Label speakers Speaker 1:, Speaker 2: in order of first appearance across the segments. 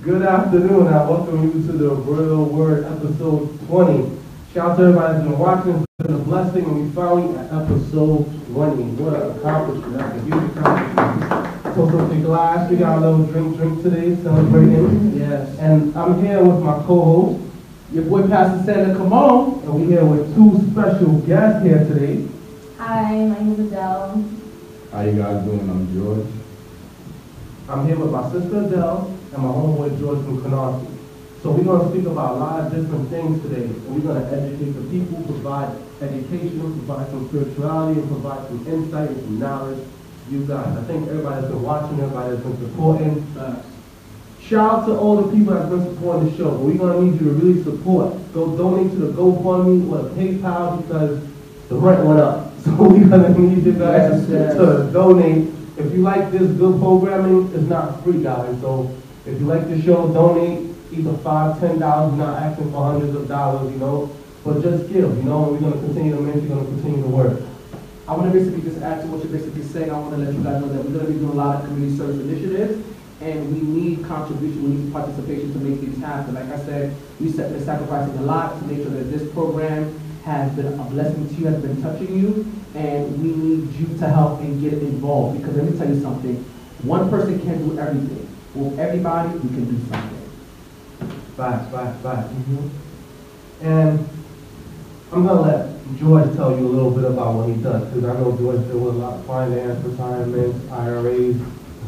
Speaker 1: Good afternoon. I welcome you to the Real Word episode 20. Shout out to everybody that's been watching. It's been a blessing, and we finally at episode 20. What an accomplishment. That's a huge accomplishment. So with the glass, we got a little drink today, celebrating.
Speaker 2: Yes.
Speaker 1: And I'm here with my co-host,
Speaker 2: your boy Pastor Sander Apamwen.
Speaker 1: And we're here with two special guests here today.
Speaker 3: Hi, my name is Adele.
Speaker 4: How you guys doing? I'm George.
Speaker 1: I'm here with my sister Adele and my homeboy George from Canarsie. So we're going to speak about a lot of different things today. And we're going to educate the people, provide education, provide some spirituality, and provide some insight and some knowledge to you guys. I think everybody that's been watching, everybody that's been supporting. Shout out to all the people that's been supporting the show. But we're going to need you to really support. Go donate to the GoFundMe or the PayPal because the rent went up. So we're going to need you guys to donate. If you like this good programming, it's not free, guys. So if you like the show, donate either $5, $10. We're not asking for hundreds of dollars, but just give, and we're going to continue to mention, we're going to continue to work.
Speaker 2: I want to basically just add to what you're basically saying. I want to let you guys know that we're going to be doing a lot of community service initiatives, and we need contribution, we need participation to make these happen. Like I said, we're sacrificing a lot to make sure that this program has been a blessing to you, has been touching you, and we need you to help and get involved. Because let me tell you something, one person can't do everything. With everybody, we can do something.
Speaker 1: Facts. And I'm going to let George tell you a little bit about what he does, because I know George deals with a lot of finance, retirements, IRAs,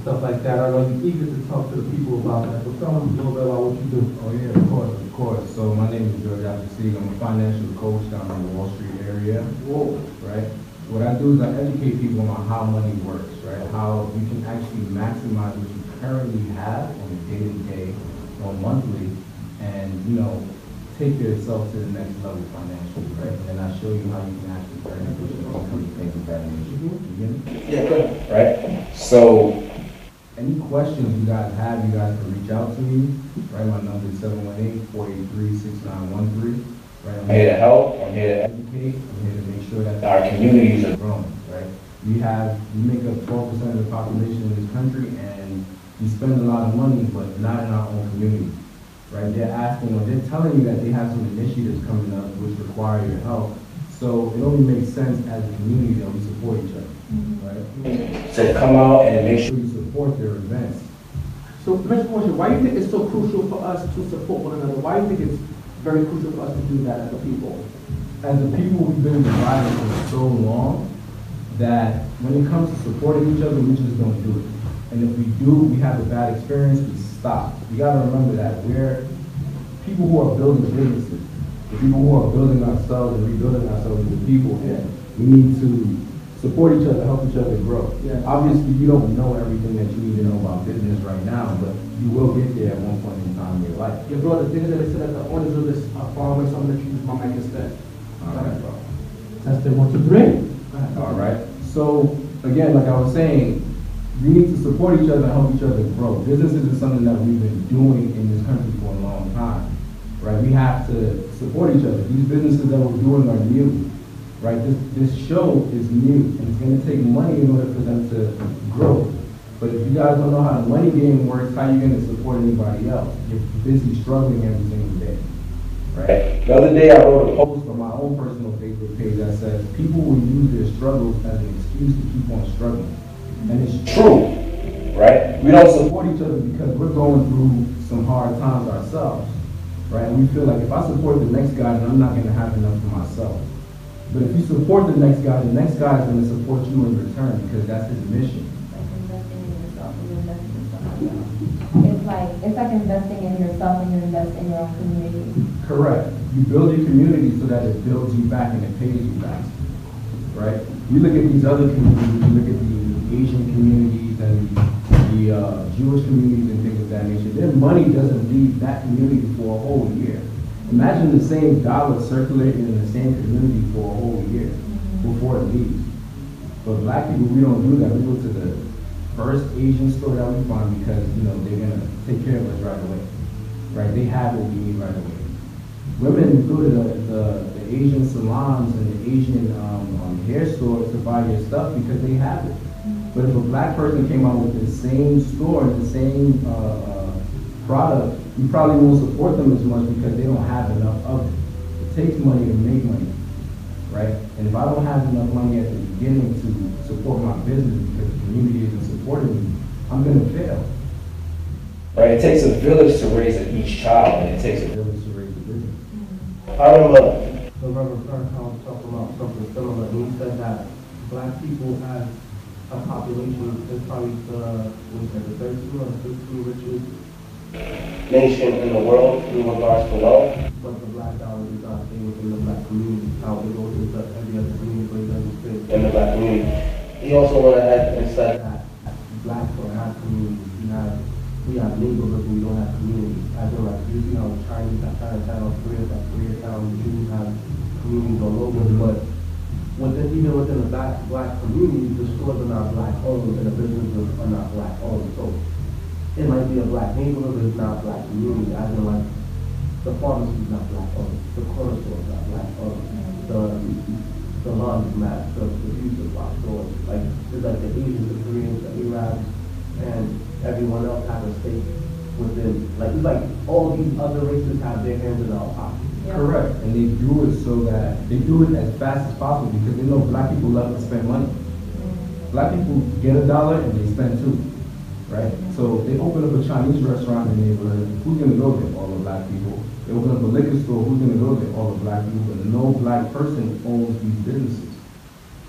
Speaker 1: stuff like that. I know you're eager to talk to the people about that. So tell them a little bit about what you do.
Speaker 4: Oh yeah, of course. So my name is George Apisiga. I'm a financial coach down in the Wall Street area.
Speaker 2: Whoa.
Speaker 4: Right? What I do is I educate people on how money works, right? How you can actually maximize what you currently have on a day-to-day or monthly and, take yourself to the next level financially, right? And I show you how you can actually turn it into income, things of that nature. You get me?
Speaker 2: Yeah, good.
Speaker 4: Right? So, any questions you guys have, you guys can reach out to me. Right, my number is 718-483-6913. Right, I'm here to help. I'm here to educate. I'm here to make sure that our communities are growing. Right, we make up 12% of the population in this country, and we spend a lot of money, but not in our own community. Right, they're asking, or they're telling you that they have some initiatives coming up which require your help. So it only makes sense as a community that we support each other. Right? So come out and make sure you support their events.
Speaker 2: So, first question, why do you think it's so crucial for us to support one another? Why do you think it's very crucial for us to do that as a people?
Speaker 4: As a people, we've been divided for so long that when it comes to supporting each other, we just don't do it. And if we do, we have a bad experience, we stop. You gotta remember that we're people who are building businesses, the people who are building ourselves and rebuilding ourselves as a people, and we need to support each other, help each other grow.
Speaker 2: Yeah.
Speaker 4: Obviously, you don't know everything that you need to know about business right now, but you will get there at one point in time in your life.
Speaker 2: Your brother, things that they said that the owners of this are far away, so I'm going to use my mic instead.
Speaker 4: All right, bro.
Speaker 1: Testing 1, 2, 3.
Speaker 4: All right. So, again, like I was saying, we need to support each other and help each other grow. Businesses is something that we've been doing in this country for a long time, right? We have to support each other. These businesses that we're doing are new, right? This show is new, and it's going to take money in order for them to grow. But if you guys don't know how the money game works, how are you going to support anybody else? You're busy struggling every single day, right? The other day I wrote a post on my own personal Facebook page that says people will use their struggles as an excuse to keep on struggling. And it's true, right? We don't support each other because we're going through some hard times ourselves, right? And we feel like if I support the next guy, then I'm not going to have enough for myself. But if you support the next guy is going to support you in return because that's his mission.
Speaker 3: Investing in yourself and you're investing in someone else. It's like investing in yourself and you invest in your own community.
Speaker 4: Correct. You build your community so that it builds you back and it pays you back, right? We look at these other communities, we look at the Asian communities and the Jewish communities and things of that nature. Their money doesn't leave that community for a whole year. Imagine the same dollar circulating in the same community for a whole year before it leaves. But black people, we don't do that. We go to the first Asian store that we find because, they're going to take care of us right away. Right? They have what we need right away. Women go to the Asian salons and the Asian hair stores to buy your stuff because they have it. But if a black person came out with the same store, the same product, you probably won't support them as much because they don't have enough of it. It takes money to make money, right? And if I don't have enough money at the beginning to support my business because the community isn't supporting me, I'm gonna fail.
Speaker 5: Right, it takes a village to raise each child, and it takes a village to raise a business.
Speaker 1: I remember the Reverend Kirkhouse talking about something similar, and he said that black people have a population that's probably the 13th or 15th richest nation in the world in regards to wealth, but the black dollar does not stay within the black community. How it goes into every other community, but it doesn't fit in the black community. He also went ahead and said that blacks don't have communities. We have neighborhoods, we don't have communities. As in, like, you see how Chinese have Chinatown, Koreans have Koreatown, Jews have communities all over, but even within the black community, the stores are not black owned and the businesses are not black owned. So it might be a black neighborhood, but it's not a black community. As in, like, the pharmacy is not black owned, the corner store is not black owned, the laundromat, the beauty supply stores, like, it's like the Asians, the Koreans, the Arabs, and everyone else has a stake within, like, it's like all these other races have their hands in our pocket.
Speaker 3: Yeah.
Speaker 4: Correct, and they do it so that, they do it as fast as possible because they know black people love to spend money. Black people get $1 and they spend $2, right? So they open up a Chinese restaurant in the neighborhood, who's gonna go there? All the black people. They open up a liquor store, who's gonna go there? All the black people, but no black person owns these businesses,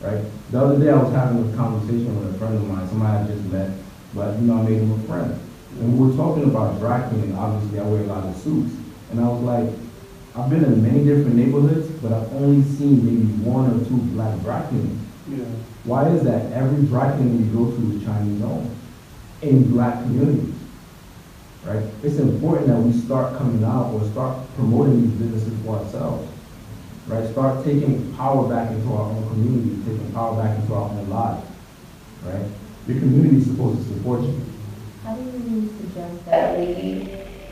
Speaker 4: right? The other day I was having a conversation with a friend of mine, somebody I just met, but I made him a friend. And we were talking about dry cleaning. Obviously, I wear a lot of suits. And I was like, I've been in many different neighborhoods, but I've only seen maybe 1 or 2 black dry cleaners.
Speaker 1: Yeah.
Speaker 4: Why is that? Every dry cleaner we go to is Chinese owned in black communities, right? It's important that we start coming out or start promoting these businesses for ourselves, right? Start taking power back into our own community, taking power back into our own lives, right? Your community is supposed to support you.
Speaker 3: How do you suggest that we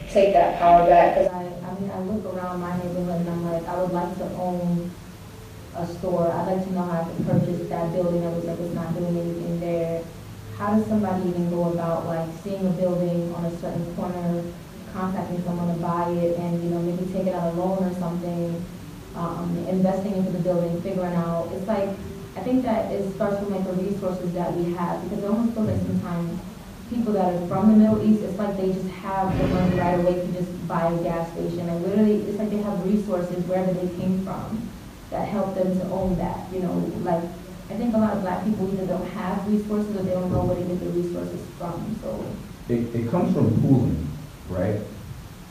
Speaker 3: take that power back? Because I mean, I look around my neighborhood and I'm like, I would like to own a store. I'd like to know how I could purchase that building that looks like it's not doing anything there. How does somebody even go about, like, seeing a building on a certain corner, contacting someone to buy it, and, you know, maybe taking out a loan or something, investing into the building, figuring out, it's like, I think that it starts with, like, the resources that we have, because it almost feels like sometimes people that are from the Middle East, it's like they just have the money right away to just buy a gas station. And literally, it's like they have resources wherever they came from that help them to own that. You know, like, I think a lot of black people either don't have resources or they don't know where to get the resources from. So
Speaker 4: it comes from pooling, right?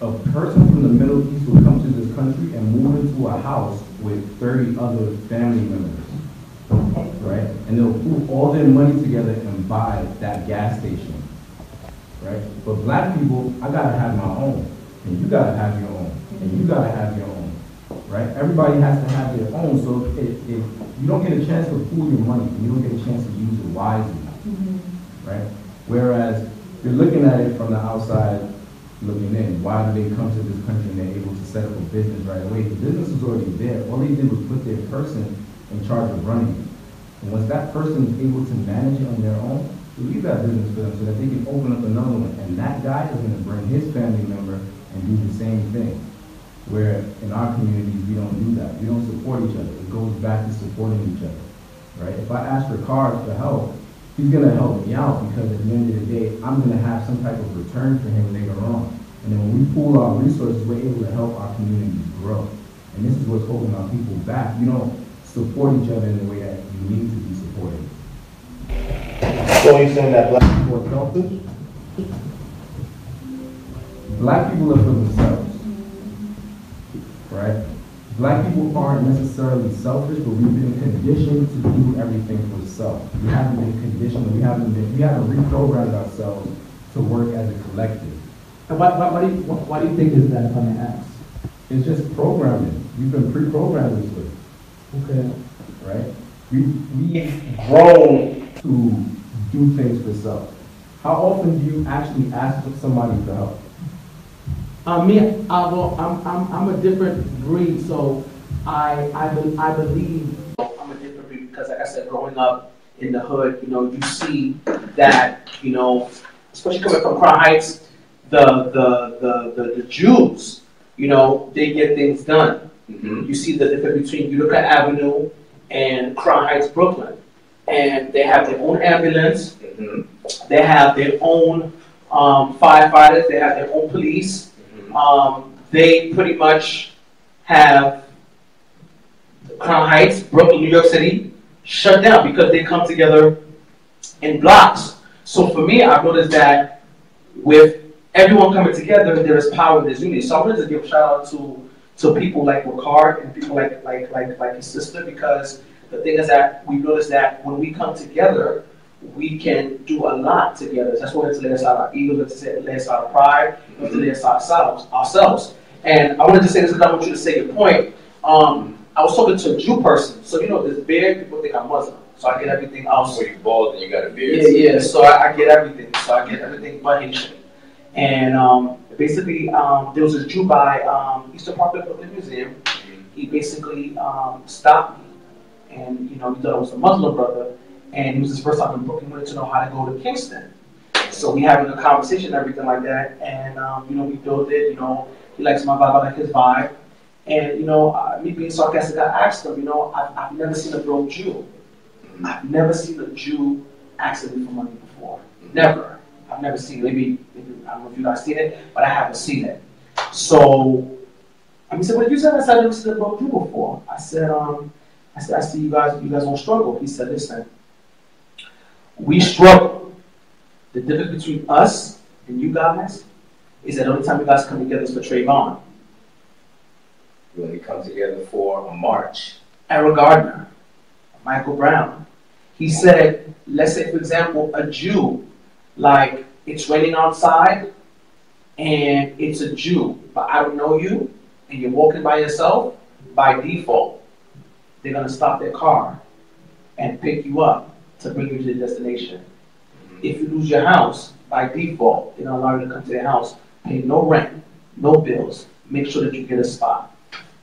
Speaker 4: A person from the Middle East will come to this country and move into a house with 30 other family members. Right? And they'll pool all their money together and buy that gas station. Right? But black people, I gotta have my own. And you gotta have your own. And you gotta have your own. Right? Everybody has to have their own. So if you don't get a chance to pool your money, you don't get a chance to use it wisely. Right? Whereas you're looking at it from the outside looking in. Why do they come to this country and they're able to set up a business right away? The business is already there. All they did was put their person in charge of running it. And once that person is able to manage it on their own, they leave that business for them so that they can open up another one. And that guy is going to bring his family member and do the same thing. Where in our communities, we don't do that. We don't support each other. It goes back to supporting each other, right? If I ask for cars for help, he's going to help me out because at the end of the day, I'm going to have some type of return for him later on. And then when we pool our resources, we're able to help our communities grow. And this is what's holding our people back. You don't support each other in the way that you need to be supported.
Speaker 1: So you're saying that black people are selfish?
Speaker 4: Black people are for themselves, right? Black people aren't necessarily selfish, but we've been conditioned to do everything for self. We haven't been conditioned, we haven't reprogrammed ourselves to work as a collective.
Speaker 2: And why do you think is that, if I may ask?
Speaker 4: It's just programming. We've been pre-programmed this way.
Speaker 2: Okay.
Speaker 4: Right? We've grown to do things for self. How often do you actually ask somebody for help?
Speaker 2: I'm a different breed, so I believe I'm a different breed because, like I said, growing up in the hood, you know, you see that, you know, especially coming from Crown Heights,
Speaker 6: the Jews, you know, they get things done. You see the difference between Utica Avenue and Crown Heights, Brooklyn. And they have their own ambulance, they have their own firefighters, they have their own police. They pretty much have Crown Heights, Brooklyn, New York City, shut down because they come together in blocks. So for me, I've noticed that with everyone coming together, there is power in this unity. So I wanted to give a shout out to people like Ricard and people like his sister, because the thing is that we noticed that when we come together, we can do a lot together. That's why we have to lay aside our egos, we have to lay aside our pride, we have to lay aside ourselves. And I wanted to say this because I want you to say your point. I was talking to a Jew person, so you know, this beard, people think I'm Muslim, so I get everything else.
Speaker 5: So you're bald and you got a beard.
Speaker 6: Yeah, so I get everything. So I get everything but Haitian. And basically, there was a Jew by Eastern Park Brooklyn Museum. He basically stopped me, and you know, he thought I was a Muslim brother, and it was his first time in Brooklyn. He wanted to know how to go to Kingston. So we having a conversation and everything like that, and you know, we built it. You know, he likes my vibe, I like his vibe. And, you know, me being sarcastic, I asked him, you know, I've never seen a broke Jew. I've never seen a Jew asking me for money before. Never. I've never seen it. Maybe I don't know if you guys seen it, but I haven't seen it. So, he said, what you said? I said, I've never seen a broke Jew before. I said, I see you guys don't struggle. He said, listen, we struggle. The difference between us and you guys is that the only time you guys come together is for Trayvon.
Speaker 5: When they come together for a march.
Speaker 6: Eric Gardner, Michael Brown. He said, let's say, for example, a Jew, like it's raining outside and it's a Jew, but I don't know you and you're walking by yourself, by default, they're going to stop their car and pick you up to bring you to the destination. If you lose your house, by default, they're going to allow you to come to their house, pay no rent, no bills, make sure that you get a spot.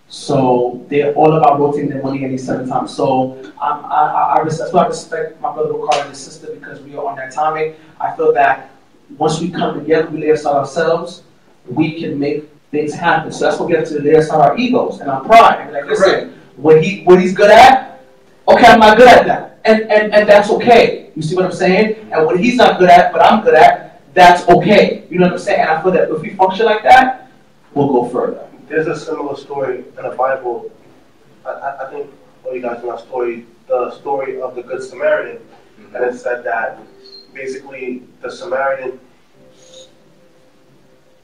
Speaker 6: So they're all about rotating their money any 7 times. So that's why I respect my brother Ricard and his sister, because we are on that timing. I feel that once we come together, we lay aside ourselves, we can make things happen. So that's what we have to lay aside our egos and our pride. And like, listen, what he's good at, okay, I'm not good at that. And that's okay. You see what I'm saying? And what he's not good at, but I'm good at, that's okay. You know what I'm saying? And I feel that if we function like that, we'll go further.
Speaker 1: There's a similar story in the Bible. I think all you guys know the story of the Good Samaritan. And it said that basically the Samaritan,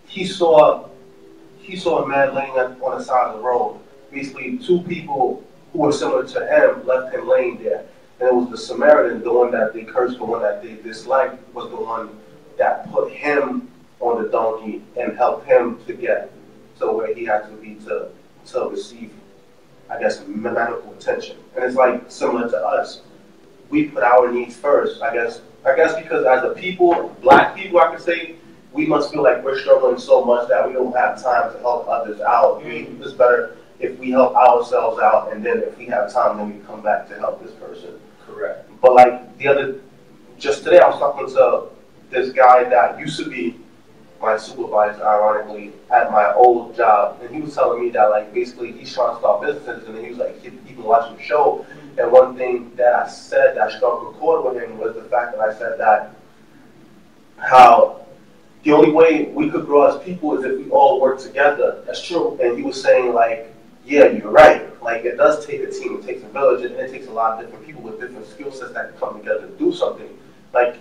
Speaker 1: he saw a man laying on the side of the road. Basically, 2 people who were similar to him left him laying there. And it was the Samaritan, the one that they cursed, the one that they disliked, was the one that put him on the donkey and helped him to get to where he had to be to receive, I guess, medical attention. And it's like similar to us. We put our needs first. I guess because as a people, black people, I could say, we must feel like we're struggling so much that we don't have time to help others out. It's better if we help ourselves out, and then if we have time, then we come back to help this person.
Speaker 5: Correct.
Speaker 1: But like just today I was talking to this guy that used to be my supervisor, ironically, at my old job, and he was telling me that, like, basically he's trying to start businesses, and he was like, he'd been watching the show, and one thing that I said that struck a chord with him was the fact that I said that how the only way we could grow as people is if we all work together. That's true. And he was saying, like, yeah, you're right. Like, it does take a team, it takes a village, and it takes a lot of different people with different skill sets that can come together to do something. Like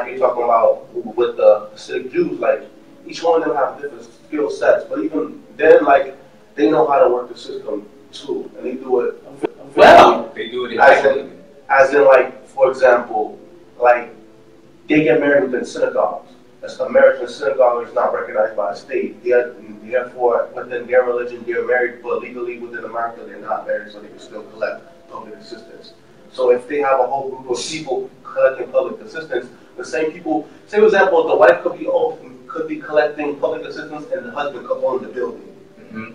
Speaker 1: you're talking about with the Hasidic Jews, like, each one of them have different skill sets, but even then, like, they know how to work the system too, and they do it well.
Speaker 5: They do it
Speaker 1: as in, like, for example, like, they get married within synagogues. As a marriage in a synagogue is not recognized by the state. Therefore, within their religion, they're married, but legally within America, they're not married, so they can still collect public assistance. So if they have a whole group of people collecting public assistance, the same people, say for example, the wife could be collecting public assistance and the husband could own the building.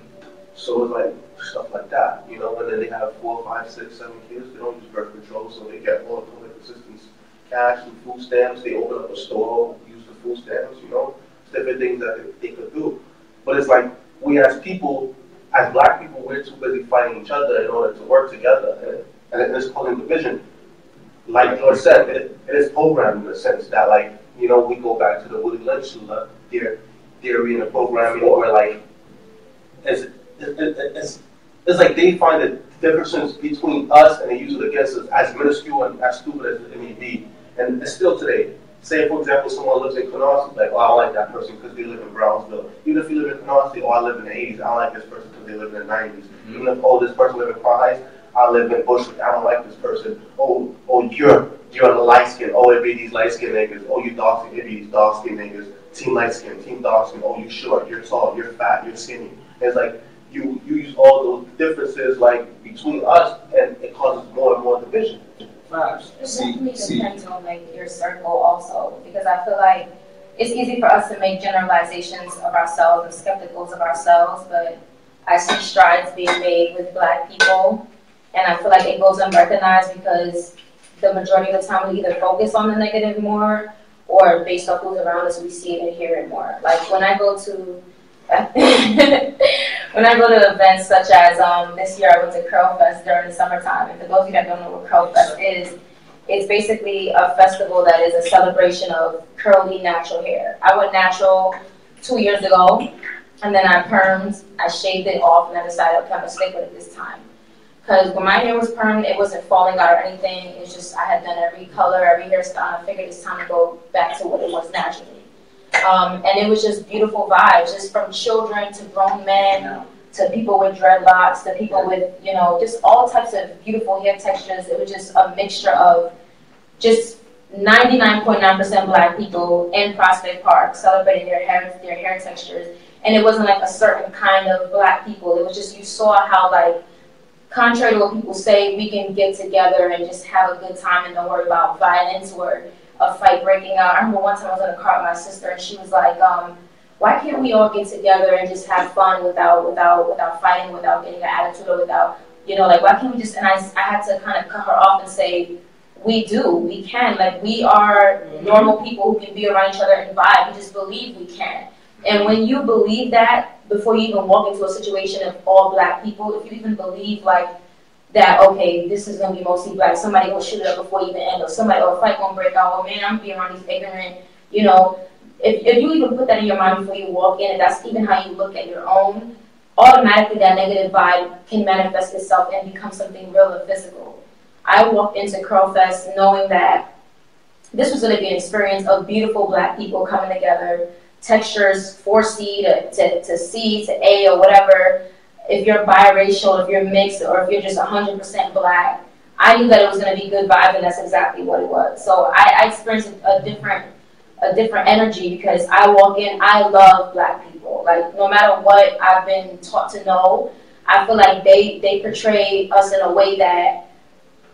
Speaker 1: So it's like stuff like that, you know, and then they have 4, 5, 6, 7 kids, they don't use birth control, so they get all the public assistance, cash and food stamps, they open up a store, use the food stamps, you know, it's different things that they could do. But it's like, we as people, as black people, we're too busy fighting each other in order to work together, and it's causing division. Like George said, it is programmed in the sense that, like, you know, we go back to the Willie Lynch theory in the programming, where like, it's like they find the differences between us and they use it against us as minuscule and as stupid as it may be. And it's still today. Say, for example, someone lives in Canarsie, like, oh, I don't like that person because they live in Brownsville. Even if you live in Canarsie, oh, I live in the 80s, I don't like this person because they live in the 90s. Mm-hmm. Even if, oh, this person lives in Crown Heights, I live in Bushwick, I don't like this person. Oh, you're light skin, oh, it be these light skin niggas. Oh, you dark skin, it be these dark skin niggas. Team light skin, team dark skin, oh, you short, you're tall, you're fat, you're skinny. And it's like, you use all those differences, like, between us, and it causes more and more division.
Speaker 3: It definitely depends on like your circle also, because I feel like it's easy for us to make generalizations of ourselves and skepticals of ourselves, but I see strides being made with black people, and I feel like it goes unrecognized because the majority of the time we either focus on the negative more, or based off who's around us, we see it and hear it more. Like when I go to events such as this year I went to Curl Fest during the summertime. And for those of you that don't know what Curl Fest is, it's basically a festival that is a celebration of curly natural hair. I went natural 2 years ago, and then I permed, I shaved it off, and I decided I'm gonna stick with it this time. Because when my hair was permed, it wasn't falling out or anything. It's just I had done every color, every hairstyle. I figured it's time to go back to what it was naturally. And it was just beautiful vibes, just from children to grown men, to people with dreadlocks, to people with, you know, just all types of beautiful hair textures. It was just a mixture of just 99.9% black people in Prospect Park celebrating their hair textures. And it wasn't like a certain kind of black people. It was just, you saw how, like, contrary to what people say, we can get together and just have a good time and don't worry about violence or a fight breaking out. I remember one time I was in a car with my sister and she was like, why can't we all get together and just have fun without fighting, without getting an attitude, or without, you know, like, why can't we just, and I had to kind of cut her off and say, we can, like, we are normal people who can be around each other and vibe. We just believe we can. And when you believe that, before you even walk into a situation of all black people, if you even believe, like, that, okay, this is gonna be mostly black, somebody gonna shoot it up before you even end, or somebody, or a fight gonna break out, oh man, I'm being around these ignorant, you know, if you even put that in your mind before you walk in, and that's even how you look at your own, automatically that negative vibe can manifest itself and become something real and physical. I walked into Curl Fest knowing that this was gonna be an experience of beautiful black people coming together, textures 4C to C to A or whatever. If you're biracial, if you're mixed, or if you're just 100% black, I knew that it was going to be good vibe, and that's exactly what it was. So I experienced a different energy because I walk in, I love black people. Like, no matter what I've been taught to know, I feel like they portray us in a way that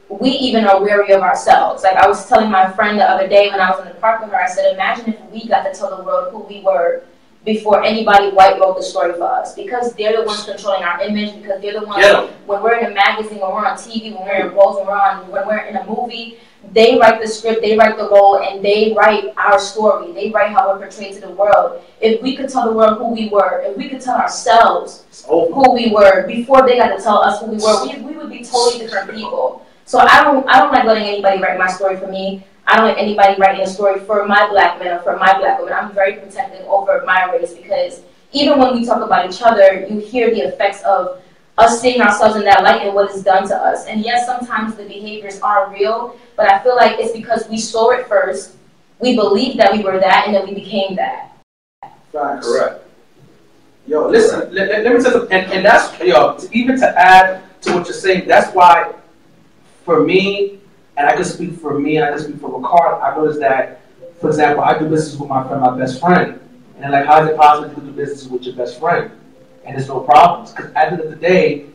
Speaker 3: we even are wary of ourselves. Like, I was telling my friend the other day when I was in the park with her, I said, imagine if we got to tell the world who we were before anybody white wrote the story for us, because they're the ones controlling our image, because they're the ones, when we're in a magazine, when we're on TV, when we're in roles, when we're in a movie, they write the script, they write the role, and they write our story. They write how we're portrayed to the world. If we could tell the world who we were, if we could tell ourselves who we were before they got to tell us who we were, we would be totally different people. So I don't like letting anybody write my story for me. I don't like anybody writing a story for my black men or for my black women. I'm very protective over my race, because even when we talk about each other, you hear the effects of us seeing ourselves in that light and what is done to us. And yes, sometimes the behaviors are real, but I feel like it's because we saw it first, we believed that we were that, and then we became that.
Speaker 6: Facts. Correct. Yo, listen, let me tell you, and that's, yo, even to add to what you're saying, that's why, for me, and I can speak for me, and I can speak for Ricard, I noticed that, for example, I do business with my friend, my best friend. And they're like, how is it possible to do business with your best friend? And there's no problems. Because at the end of the day,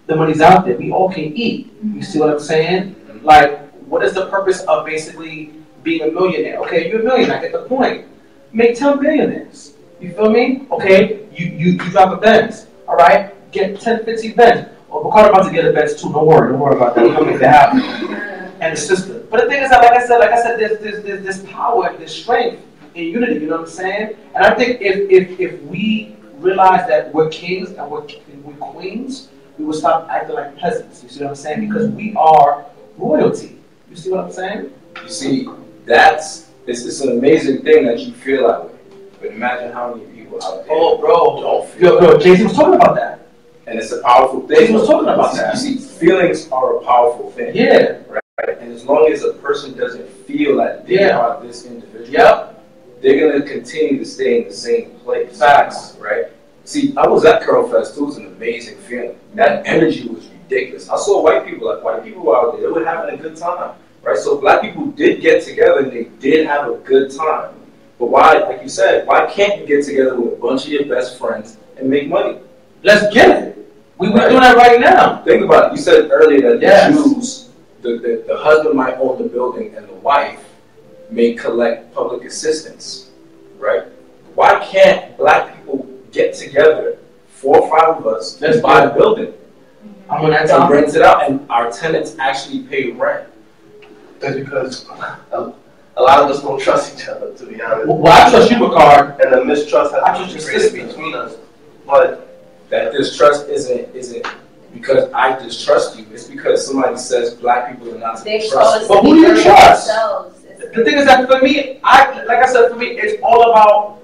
Speaker 6: the money's out there. We all can eat. You see what I'm saying? Like, what is the purpose of basically being a millionaire? Okay, you're a millionaire, I get the point. Make 10 billionaires. You feel me? Okay, you drive a Benz. All right, get 10, 15 Benz. Well, Ricard about to get a Benz too. Don't worry about that. We're gonna make that happen. And the sister. But the thing is that, like I said, there's power, there's strength in unity, you know what I'm saying? And I think if we realize that we're kings and we're queens, we will stop acting like peasants. You see what I'm saying? Because we are royalty. You see what I'm saying?
Speaker 5: You see, it's an amazing thing that you feel that way. But imagine how many people out there.
Speaker 6: Oh, bro.
Speaker 5: Don't feel
Speaker 6: Yo, Jay-Z was talking about that.
Speaker 5: And it's a powerful thing.
Speaker 6: Jay-Z was talking about that.
Speaker 5: You see, feelings are a powerful thing.
Speaker 6: Yeah.
Speaker 5: Right? And as long as a person doesn't feel that they are this individual, they're going to continue to stay in the same place.
Speaker 6: Facts.
Speaker 5: Right? See, I was at Curl Fest too. It was an amazing feeling. That energy was ridiculous. I saw white people were out there. They were having a good time. Right? So black people did get together and they did have a good time. But why, like you said, why can't you get together with a bunch of your best friends and make money?
Speaker 6: Let's get it. We're doing that right now.
Speaker 5: Think about it. You said earlier that the Jews, the husband might own the building and the wife may collect public assistance, right? Why can't black people get together, 4 or 5 of us, let's buy a building and rent it out, and our tenants actually pay rent?
Speaker 7: That's because a lot of us don't trust each other, to be honest.
Speaker 6: Well, I trust you, Ricard.
Speaker 7: And the mistrust has been created between us. But
Speaker 5: that distrust isn't because I distrust you. It's because somebody says black people are not to be trusted.
Speaker 6: But who do you trust? The thing is that for me, like I said, for me, it's all about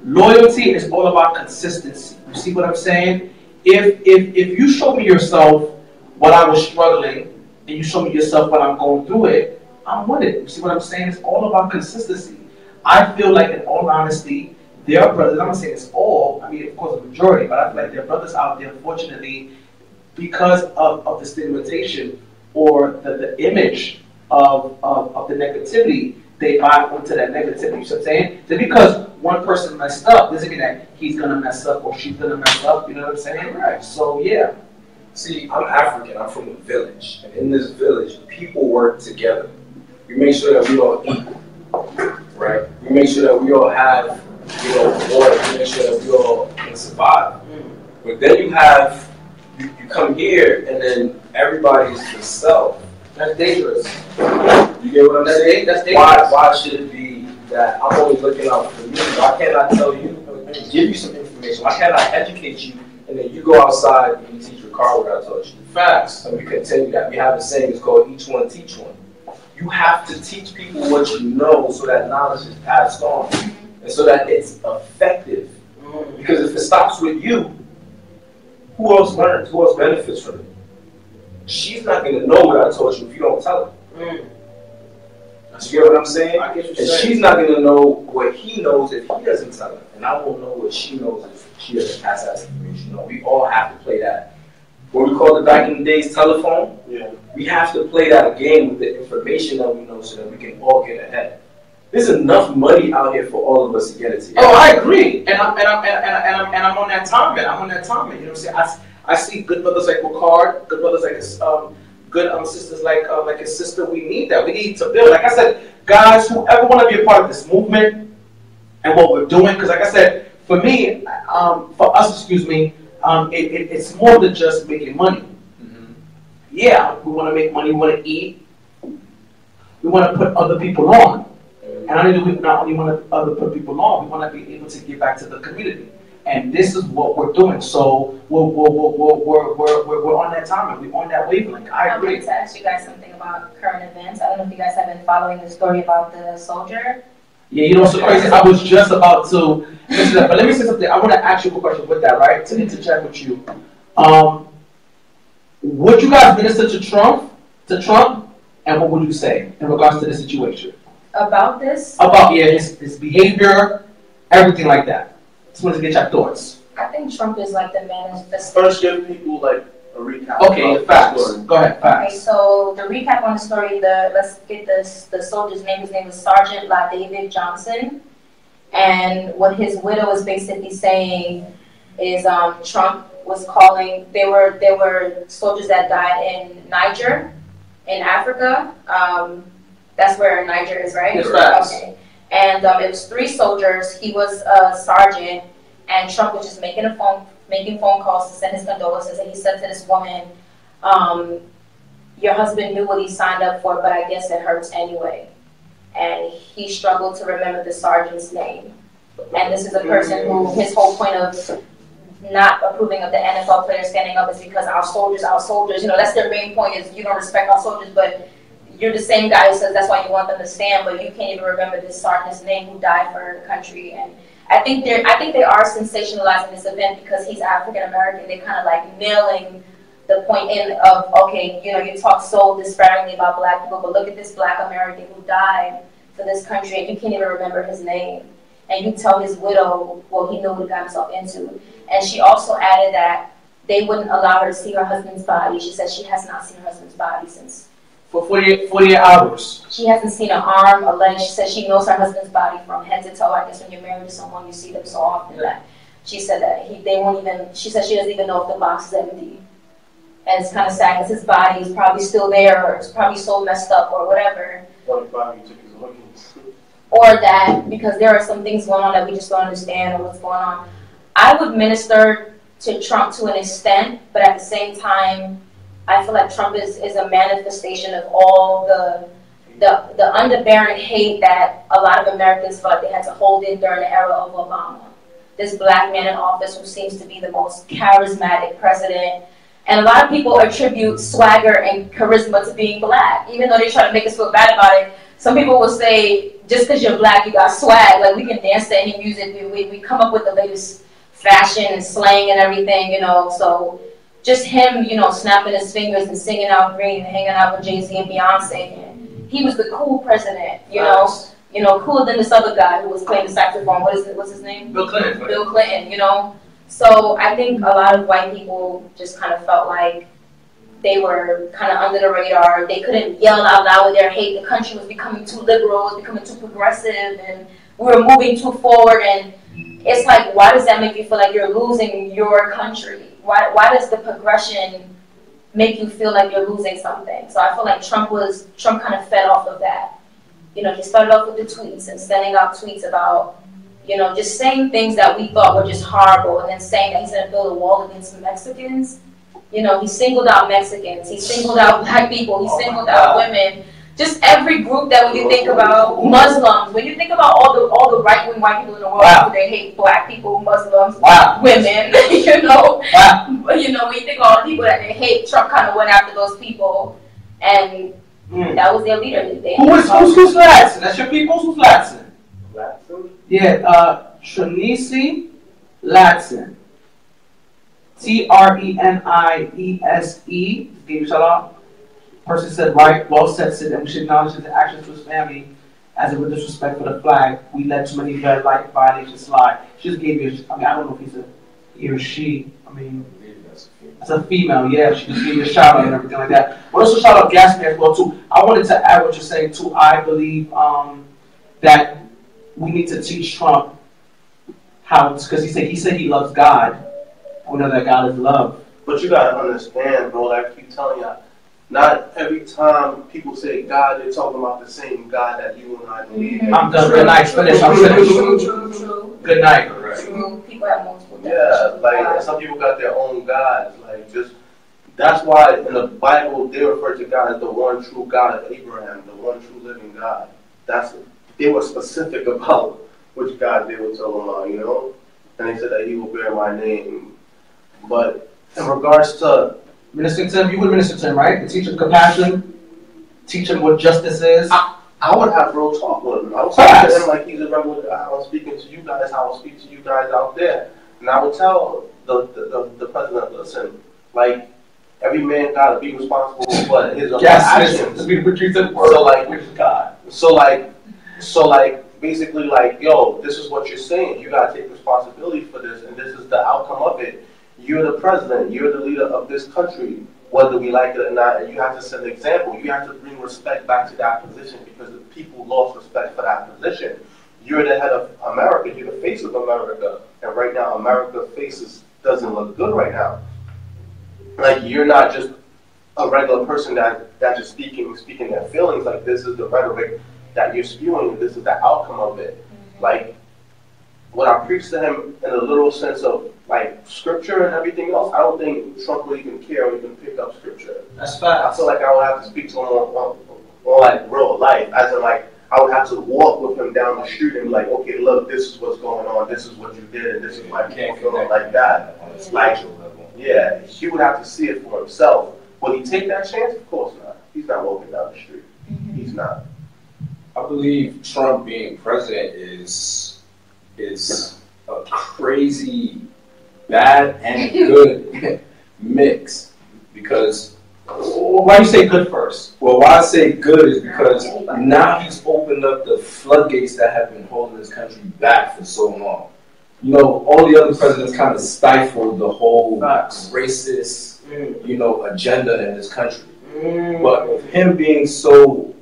Speaker 6: loyalty. It's all about consistency. You see what I'm saying? If you show me yourself when I was struggling, and you show me yourself when I'm going through it, I'm with it. You see what I'm saying? It's all about consistency. I feel like, in all honesty, there are brothers, I'm not saying it's all, I mean, of course, the majority, but I feel like there are brothers out there, unfortunately, because of the stigmatization or the image of the negativity, they buy into that negativity. You see what I'm saying? So because one person messed up doesn't mean that he's going to mess up or she's going to mess up. You know what I'm saying? Right. So, yeah.
Speaker 5: See, I'm African. I'm from a village. And in this village, people work together. We make sure that we all eat, right? We make sure that we all have, water. We make sure that we all can survive. But then you come here, and then everybody's for self.
Speaker 6: That's dangerous.
Speaker 5: You get what I'm saying?
Speaker 6: That's dangerous.
Speaker 5: Why should it be that I'm always looking out for you? Why can't I tell you, give you some information? Why can't I educate you, and then you go outside and you teach your car what I taught you?
Speaker 6: Facts.
Speaker 5: And we continue that. We have the saying, it's called each one teach one. You have to teach people what you know so that knowledge is passed on and so that it's effective. Because if it stops with you, who else learns? Who else benefits from it? She's not going to know what I taught you if you don't tell her. You get what I'm saying?
Speaker 6: I get what you're
Speaker 5: and
Speaker 6: saying.
Speaker 5: She's not going to know what he knows if he doesn't tell her. And I won't know what she knows if she doesn't pass that information on. We all have to play that. What we called it back in the days, telephone.
Speaker 7: yeah.
Speaker 5: We have to play that game with the information that we know so that we can all get ahead. There's enough money out here for all of us to get it together.
Speaker 6: Oh, I agree. And I'm on that time, man. I'm on that time, man. You know what I'm saying? I see good brothers like Ricard, good brothers like his, good sisters like his sister. We need that. We need to build. Like I said, guys, whoever want to be a part of this movement and what we're doing, because like I said, for me, for us, it's more than just making money. Yeah, we want to make money, we want to eat, we want to put other people on. And not only want to put people on, we want to be able to give back to the community. And this is what we're doing. So we're on that time, and we're on that wavelength. I agree.
Speaker 3: I wanted to ask you guys something about current events. I don't know if you guys have been following the story about the soldier.
Speaker 6: Yeah, you know what's so crazy? I was just about to mention that, but let me say something. I want to ask you a question with that, right? To interject with you. Would you guys minister to Trump, and what would you say in regards to the situation?
Speaker 3: About this?
Speaker 6: About, his behavior, everything like that. Just wanted to get your thoughts.
Speaker 3: I think Trump is like the manifestation.
Speaker 7: First, give people like a recap.
Speaker 6: Okay, facts. Go ahead, facts.
Speaker 3: Okay, so the recap on the story, let's get the soldier's name. His name was Sergeant David Johnson. And what his widow was basically saying is Trump was calling, there were soldiers that died in Niger, in Africa. That's where Niger is, right?
Speaker 6: Yes, right.
Speaker 3: Okay. And it was 3 soldiers. He was a sergeant, and Trump was just making phone calls to send his condolences. And he said to this woman, "Your husband knew what he signed up for, but I guess it hurts anyway." and he struggled to remember the sergeant's name. And this is a person who, his whole point of not approving of the NFL players standing up is because our soldiers, you know, that's their main point, is you don't respect our soldiers, but you're the same guy who says that's why you want them to stand, but you can't even remember this sergeant's name who died for the country. And I think they are sensationalizing this event because he's African American. They're kind of like nailing the point in of, okay, you know, you talk so disparagingly about black people, but look at this black American who died for this country and you can't even remember his name. And you tell his widow, well, he knew what he got himself into. And she also added that they wouldn't allow her to see her husband's body. She said she has not seen her husband's body since.
Speaker 6: For 48 hours.
Speaker 3: She hasn't seen an arm, a leg. She said she knows her husband's body from head to toe. I guess when you're married to someone, you see them so often that she said that they won't even, she said she doesn't even know if the box is empty. And it's kind of sad because his body is probably still there, or it's probably so messed up or whatever.
Speaker 7: What if he took his organs?
Speaker 3: Or that, because there are some things going on that we just don't understand or what's going on. I would minister to Trump to an extent, but at the same time, I feel like Trump is a manifestation of all the underbearing hate that a lot of Americans felt like they had to hold in during the era of Obama. This black man in office who seems to be the most charismatic president. And a lot of people attribute swagger and charisma to being black, even though they try to make us feel bad about it. Some people will say, just because you're black, you got swag. Like, we can dance to any music. We come up with the latest fashion and slang and everything, you know. So just him, you know, snapping his fingers and singing out green and hanging out with Jay-Z and Beyonce. And he was the cool president, you know. You know, cooler than this other guy who was playing the saxophone. What's his name?
Speaker 6: Bill Clinton.
Speaker 3: Bill Clinton, you know. So I think a lot of white people just kind of felt like they were kind of under the radar. They couldn't yell out loud with their hate. The country was becoming too liberal, it was becoming too progressive, and we were moving too forward. And it's like, why does that make you feel like you're losing your country? Why does the progression make you feel like you're losing something? So I feel like Trump kind of fed off of that. You know, he started off with the tweets and sending out tweets about, you know, just saying things that we thought were just horrible, and then saying that he's going to build a wall against Mexicans. You know, he singled out Mexicans, he singled out black people, he singled out women. Just every group that when you think about Muslims, when you think about all the right-wing white people in the world, they hate black people, Muslims, women, you know. But, you know, when you think of all the people that they hate, Trump kind of went after those people, and that was their leader.
Speaker 6: Who's Latson? That's your people? Who's Latson?
Speaker 7: Latson?
Speaker 6: Yeah, Trinisi Latson. Treniese. Gave you shout out. Person said, right, well said, Sid, and we should acknowledge his actions to his family as a disrespect for the flag. We let too many red light violations slide. She just gave you, I don't know if he's he or she. I mean, it's a female, yeah. She just gave you a shout out and everything like that. But also shout out Gatsby as well, too. I wanted to add what you're saying, too. I believe that we need to teach Trump how, because he said he loves God. We know that God is love.
Speaker 7: But you gotta understand, bro, like I keep telling y'all, not every time people say God, they're talking about the same God that you and I believe in.
Speaker 6: I'm done. Good night. Finish. I'm finished.
Speaker 3: True.
Speaker 6: Good night.
Speaker 3: True. People have multiple
Speaker 7: definitions. Yeah, like some people got their own gods. Like that's why in the Bible they refer to God as the one true God of Abraham, the one true living God. They were specific about which God they were talking about, you know? And they said that he will bear my name. But in regards to
Speaker 6: ministering to him, you would minister to him, right? To teach him compassion, teach him what justice is.
Speaker 7: I would have real talk with him. I would talk to him like he's a regular guy. I was speaking to you guys, how I would speak to you guys out there. And I would tell the president, listen, like, every man got to be responsible for his own actions. So basically, like, yo, this is what you're saying. You got to take responsibility for this, and this is the outcome of it. You're the president. You're the leader of this country, whether we like it or not. And you have to set an example. You have to bring respect back to that position because the people lost respect for that position. You're the head of America. You're the face of America. And right now, America's face doesn't look good right now. Like, you're not just a regular person that just speaking their feelings. Like, this is the rhetoric that you're spewing, and this is the outcome of it. Like, when I preach to him in a literal sense of, like, scripture and everything else, I don't think Trump would even care or even pick up scripture.
Speaker 6: That's fact.
Speaker 7: I feel like I would have to speak to him on like, real life, as in, like, I would have to walk with him down the street and be like, okay, look, this is what's going on, this is what you did, and this is why people feeling like that. Like, yeah, he would have to see it for himself. Will he take that chance? Of course not. He's not walking down the street. He's not.
Speaker 5: I believe Trump being president is a crazy bad and good mix, because
Speaker 6: Why do you say good first?
Speaker 5: well, why I say good is because now he's opened up the floodgates that have been holding this country back for so long. You know, all the other presidents kind of stifled the whole racist, agenda in this country. But with him being so,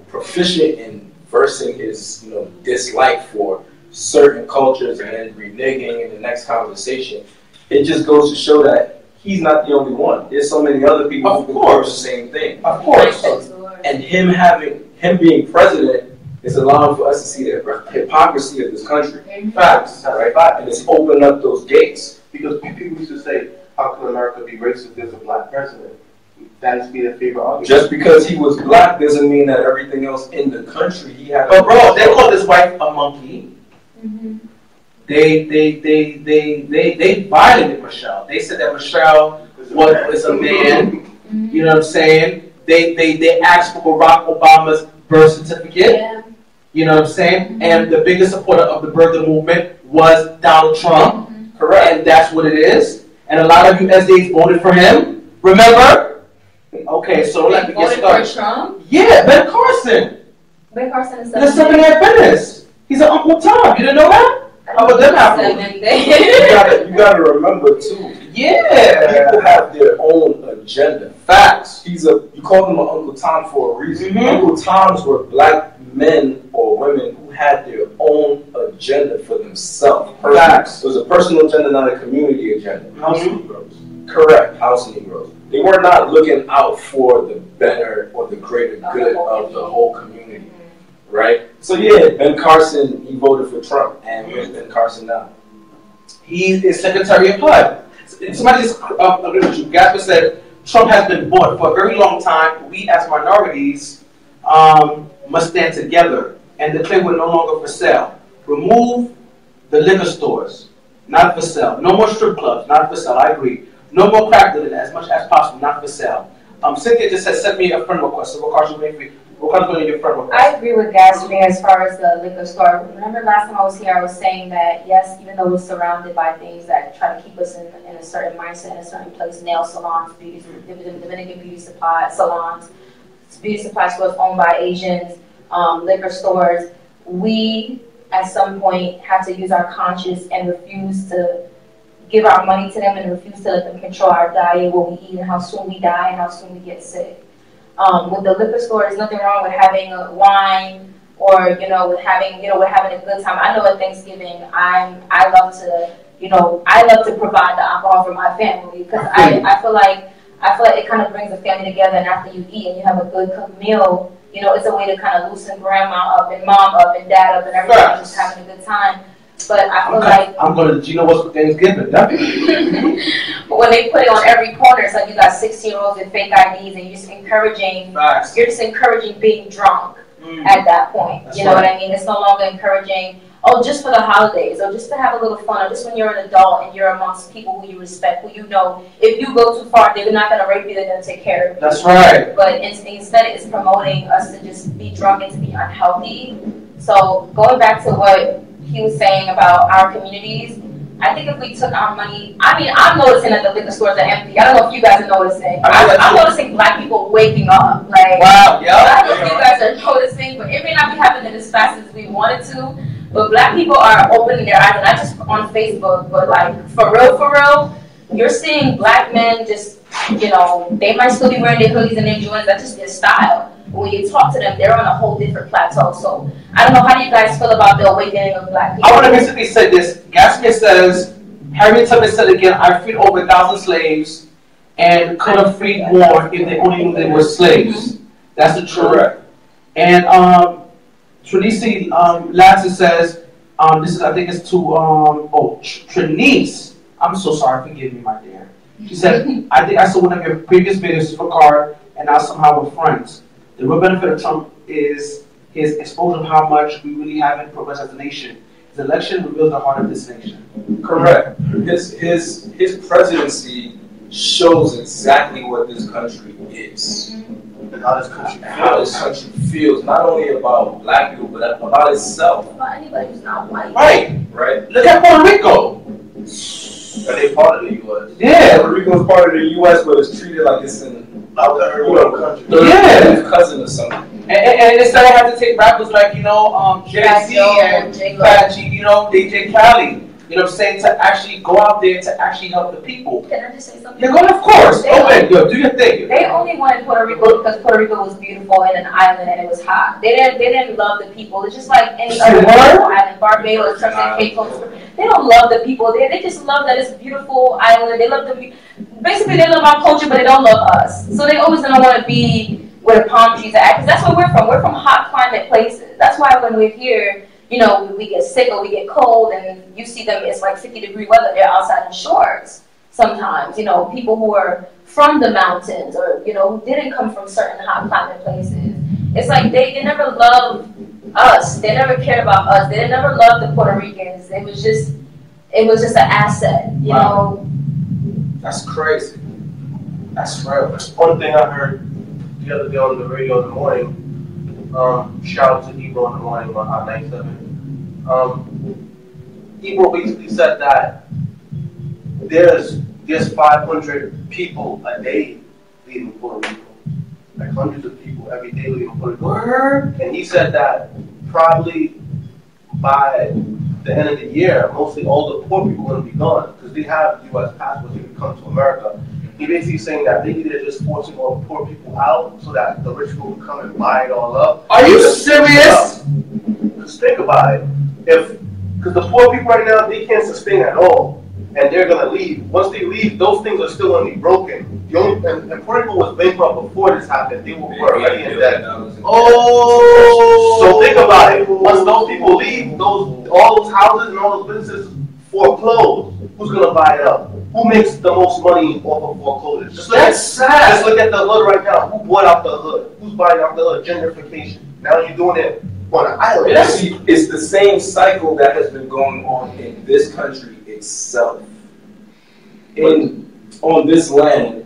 Speaker 5: proficient in versing his, dislike for certain cultures and then reneging in the next conversation, it just goes to show that he's not the only one. There's so many other people who do the same thing.
Speaker 6: Of course.
Speaker 5: And him being president is allowing for us to see the hypocrisy of this country.
Speaker 6: Facts.
Speaker 5: Right? And it's opened up those gates.
Speaker 7: Because people used to say, how can America be racist if there's a black president? That is be their favorite argument.
Speaker 5: Just because he was black doesn't mean that everything else in the country he had.
Speaker 6: But bro, they called his wife a monkey. They violated Michelle. They said that Michelle was a man. You know what I'm saying? They asked for Barack Obama's birth certificate.
Speaker 3: Yeah.
Speaker 6: You know what I'm saying? And the biggest supporter of the birther movement was Donald Trump. Correct. And that's what it is. And a lot of you SDs voted for him. Remember? Okay, so let me get started.
Speaker 3: Voted for Trump?
Speaker 6: Yeah, Ben Carson.
Speaker 3: Ben Carson is
Speaker 6: The Seventh-day Adventist. He's an Uncle Tom. You didn't know that? How about them apples?
Speaker 5: You gotta remember too.
Speaker 6: Yeah.
Speaker 5: People have their own agenda. Facts. You call him an Uncle Tom for a reason. Uncle Toms were black men or women who had their own agenda for themselves.
Speaker 6: Facts.
Speaker 5: It was a personal agenda, not a community agenda.
Speaker 6: House Negroes.
Speaker 5: Correct. House Negroes. They were not looking out for the better or the greater good of the whole community. Right? So yeah, Ben Carson, he voted for Trump. And where's Ben Carson now?
Speaker 6: He is Secretary of HUD. Somebody just agreed with you. Gasper said Trump has been bought for a very long time. We as minorities must stand together and declare we're no longer for sale. Remove the liquor stores, not for sale. No more strip clubs, not for sale. I agree. No more crack dealing, as much as possible, not for sale. Cynthia just said, send me a friend request. So we'll your friend request.
Speaker 3: I agree with Gatsby as far as the liquor store. Remember last time I was here, I was saying that, yes, even though we're surrounded by things that try to keep us in a certain mindset, in a certain place, nail salons, Dominican beauty supply salons, beauty supply stores owned by Asians, liquor stores, we at some point have to use our conscience and refuse to give our money to them and refuse to let them control our diet, what we eat, and how soon we die and how soon we get sick. With the liquor store, there's nothing wrong with having a wine or with having a good time. I know at Thanksgiving I love to provide the alcohol for my family because I feel like it kind of brings the family together, and after you eat and you have a good cooked meal, it's a way to kind of loosen grandma up and mom up and dad up and everybody just having a good time. But I feel
Speaker 6: I'm going to Gino what's for Thanksgiving, definitely.
Speaker 3: But when they put it on every corner, it's like you got 16-year-olds with fake IDs, and you're just encouraging being drunk at that point.
Speaker 6: That's
Speaker 3: you know what I mean? It's no longer encouraging, just for the holidays, or just to have a little fun, or just when you're an adult and you're amongst people who you respect, who you know, if you go too far, they're not going to rape you, they're going to take care of you.
Speaker 6: That's right.
Speaker 3: But instead, it's promoting us to just be drunk and to be unhealthy. So going back to what he was saying about our communities, I think if we took our money, I'm noticing that the liquor stores are empty. I don't know if you guys are noticing. I'm noticing black people waking up. Like,
Speaker 6: wow, yeah.
Speaker 3: I don't know if you guys are noticing, but it may not be happening as fast as we wanted to. But black people are opening their eyes, and not just on Facebook, but like for real, you're seeing black men just, they might still be wearing their hoodies and their joints. That's just their style. But when you talk to them, they're on a whole different plateau. So I don't know, how do you guys feel about the awakening of black people?
Speaker 6: I want to basically say this. Gatsby says, Harriet Tubman said again, I freed over 1,000 slaves and could have freed more if they only knew they were slaves. That's the truth. Correct. And Trinice Latson says, this is, I think it's to, Trinice. I'm so sorry, forgive me, my dear. She said, I think I saw one of your previous videos for card, and now somehow we're friends. The real benefit of Trump is his exposure of how much we really haven't progressed as a nation. His election reveals the heart of this nation.
Speaker 5: Correct. His presidency shows exactly what this country is.
Speaker 6: And how this country feels.
Speaker 5: How this country feels, not only about black people, but about itself.
Speaker 3: About anybody who's not white.
Speaker 5: Right?
Speaker 6: Look at Puerto Rico.
Speaker 7: Are they part of the U.S.?
Speaker 6: Yeah.
Speaker 5: Puerto Rico is part of the U.S., but it's treated like it's in
Speaker 7: country.
Speaker 6: Yeah.
Speaker 5: Cousin or something.
Speaker 6: And instead I had to take rappers like, Jay-Z and Fat G, DJ Khaled, you know what I'm saying, to actually go out there to actually help the people.
Speaker 3: Can I just say something?
Speaker 6: You're going, of course. Okay, good. Do your thing.
Speaker 3: They only wanted Puerto Rico because Puerto Rico was beautiful and an island and it was hot. They didn't love the people. It's just like any other beautiful island, Barbados, Trinidad, Cape Coast. They don't love the people there. They just love that it's a beautiful island. They love basically they love our culture, but they don't love us. So they always gonna want to be where the palm trees are at, because that's where we're from. We're from hot climate places. That's why when we're here, we get sick or we get cold, and you see them, it's like 50-degree weather. They're outside in shorts sometimes. People who are from the mountains or who didn't come from certain hot climate places. It's like they never loved us. They never cared about us. They never loved the Puerto Ricans. It was just an asset.
Speaker 5: Wow. That's crazy. That's real.
Speaker 7: One thing I heard the other day on the radio in the morning, shout out to Ebro in the morning on Hot 97. Ebro basically said that there's 500 people a day leaving Puerto Rico. Like hundreds of people every day leaving Puerto Rico. And he said that probably by the end of the year, mostly all the poor people are going to be gone because they have U.S. passports and can come to America. He basically saying that maybe they're just forcing all the poor people out so that the rich people will come and buy it all up.
Speaker 6: Are you serious?
Speaker 7: Because think about it. Because the poor people right now, they can't sustain at all. And they're going to leave. Once they leave, those things are still going to be broken. And Puerto Rico was bankrupt before this happened. They were already in debt.
Speaker 6: Oh!
Speaker 7: So think about it. Once those people leave, all those houses and all those businesses foreclose. Who's going to buy it up? Who makes the most money off of foreclosures?
Speaker 6: That's sad.
Speaker 7: Just look at the hood right now. Who bought out the hood? Who's buying out the hood? Gentrification. Now you're doing it on an island.
Speaker 5: It's the same cycle that has been going on in this country itself. On this land,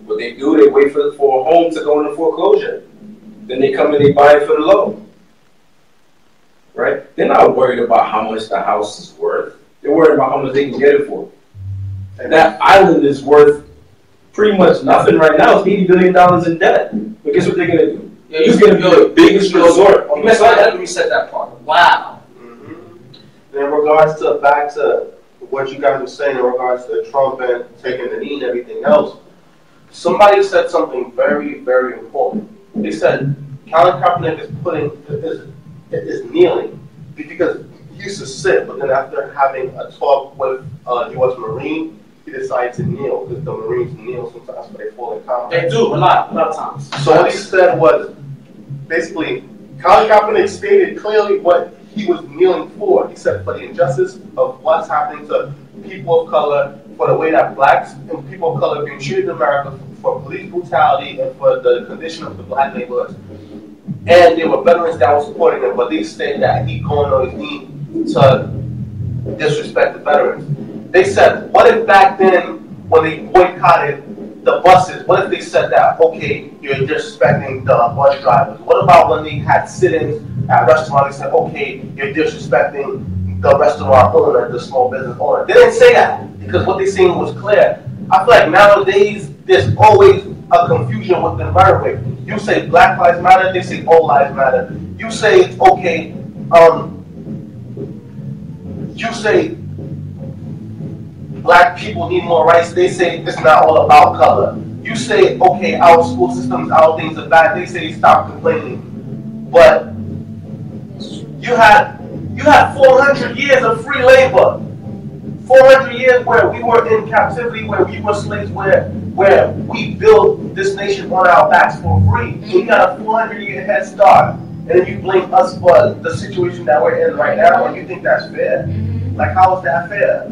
Speaker 5: what they do, they wait for a home to go into foreclosure. Then they come and they buy it for the low. Right? They're not worried about how much the house is worth. They're worried about how much they can get it for. And that island is worth pretty much nothing right now. It's $80 billion in debt. But guess what they're going to do?
Speaker 6: Yeah,
Speaker 5: it's going to be the biggest resort.
Speaker 6: You missed that. You said that part. Wow.
Speaker 7: Mm-hmm. In regards to back to what you guys were saying in regards to Trump and taking the knee and everything else, somebody said something very, very important. They said Colin Kaepernick is kneeling because he used to sit, but then after having a talk with a U.S. Marine, he decided to kneel because the Marines kneel sometimes, but they fall in combat.
Speaker 6: They do a lot of times.
Speaker 7: So what he said was basically, Colin Kaepernick stated clearly what he was kneeling for. He said for the injustice of what's happening to people of color, for the way that blacks and people of color are being treated in America, for police brutality, and for the condition of the black neighborhoods. And there were veterans that were supporting him, but they said that he going on his knee to disrespect the veterans. They said, what if back then, when they boycotted the buses, what if they said that, okay, you're disrespecting the bus drivers? What about when they had sit-ins at restaurants, they said, okay, you're disrespecting the restaurant owner, the small business owner? They didn't say that, because what they saying was clear. I feel like nowadays, there's always a confusion with the rhetoric. You say Black Lives Matter, they say all lives matter. You say, okay, you say black people need more rights, they say it's not all about color. You say, okay, our school systems, our things are bad, they say stop complaining. But you had 400 years of free labor. 400 years where we were in captivity, where we were slaves, where we built this nation on our backs for free. So you got a 400-year head start, and then you blame us for the situation that we're in right now, and you think that's fair? Like, how is that fair?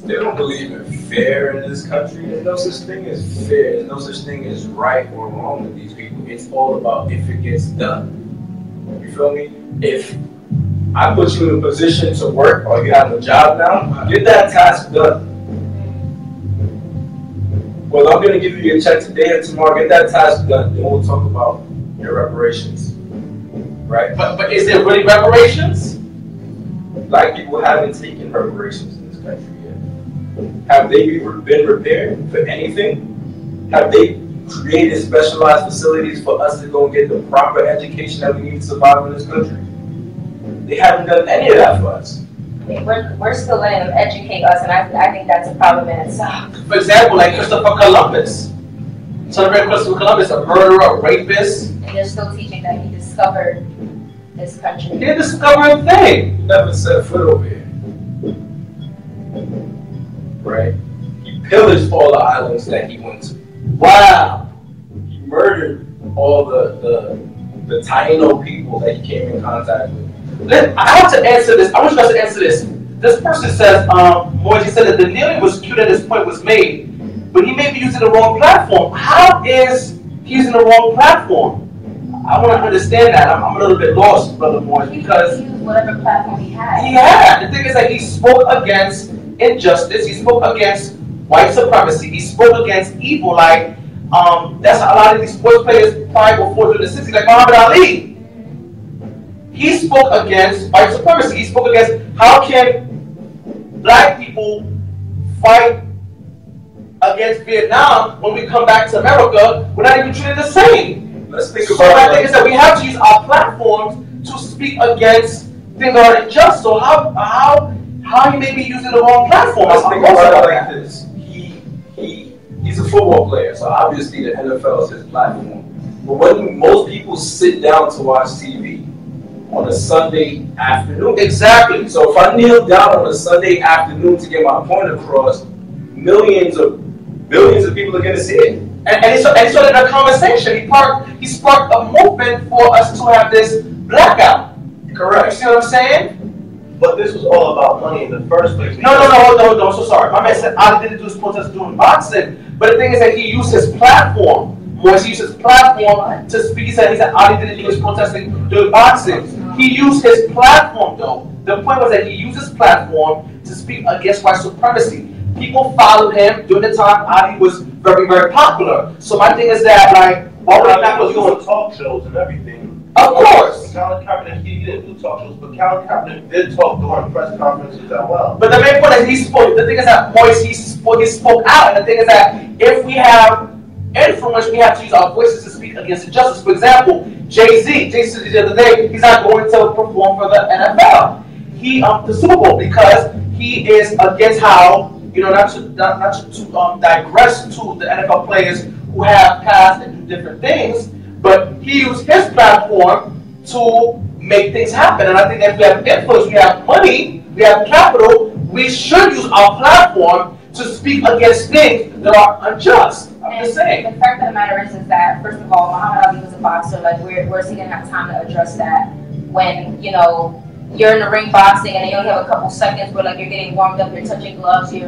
Speaker 5: They don't believe in fair in this country. There's no such thing as fair. There's no such thing as right or wrong with these people. It's all about if it gets done. You feel me? If I put you in a position to work or you have a job now, get that task done. Well, I'm going to give you your check today or tomorrow, get that task done, then we'll talk about your reparations. Right?
Speaker 6: But is there really reparations?
Speaker 5: Black people haven't taken reparations in this country yet. Have they been repaired for anything? Have they created specialized facilities for us to go and get the proper education that we need to survive in this country? They haven't done any of that for us.
Speaker 3: We're still letting them educate us, and I think that's a problem in itself.
Speaker 6: For example, like Christopher Columbus. Celebrating Christopher Columbus, a murderer, a rapist.
Speaker 3: And they're still teaching that he discovered this country.
Speaker 6: He didn't discover a thing.
Speaker 5: He never set foot over here. Right? He pillaged all the islands that he went to.
Speaker 6: Wow.
Speaker 5: He murdered all the Taino people that he came in contact with.
Speaker 6: I have to answer this. I want you guys to answer this. This person says, Moji said that the kneeling was cute at this point was made, but he may be using the wrong platform. How is he using the wrong platform? I want to understand that. I'm a little bit lost, Brother Moji, because
Speaker 3: he used whatever platform he had.
Speaker 6: He had. The thing is that he spoke against injustice. He spoke against white supremacy. He spoke against evil. Like that's how a lot of these sports players prior before during the 60s, like Muhammad Ali. He spoke against white supremacy. He spoke against how can black people fight against Vietnam when we come back to America, we're not even treated the same.
Speaker 5: Let's think about
Speaker 6: so my thing is that we have to use our platforms to speak against things that are unjust. So how he may be using the wrong platform?
Speaker 5: Let's think about it like this. He's a football player, so obviously the NFL is his platform. But when most people sit down to watch TV on a Sunday afternoon.
Speaker 6: Exactly.
Speaker 5: So if I kneel down on a Sunday afternoon to get my point across, billions of people are going to see it.
Speaker 6: And he started a conversation. He sparked a movement for us to have this blackout.
Speaker 5: Correct.
Speaker 6: You see what I'm saying?
Speaker 7: But this was all about money in the first place.
Speaker 6: No, I'm so sorry. My man said Ali didn't do his protest doing boxing. But the thing is that he used his platform. Moise used his platform to speak. He said Ali didn't do his protesting doing boxing. He used his platform though. The point was that he used his platform to speak against white supremacy. People followed him during the time Ali was very, very popular. So my thing is that, like, why would
Speaker 7: I was doing talk shows and everything.
Speaker 6: Of course.
Speaker 7: Colin Kaepernick, he didn't do talk shows, but Colin Kaepernick did talk during press conferences as well.
Speaker 6: But the main point is he spoke. The thing is that Moise, he spoke out. And the thing is that if we have influence, we have to use our voices to speak against injustice. For example, Jay-Z said the other day, he's not going to perform for the NFL. The Super Bowl, because he is against how, not to digress to the NFL players who have passed and do different things, but he used his platform to make things happen. And I think that if we have influence, we have money, we have capital, we should use our platform to speak against things that are unjust. I'm just saying.
Speaker 3: The fact of the matter is that, first of all, Muhammad Ali was a boxer. Like, where's he gonna have time to address that when, you're in the ring boxing and then you only have a couple seconds where, like, you're getting warmed up, you're touching gloves, your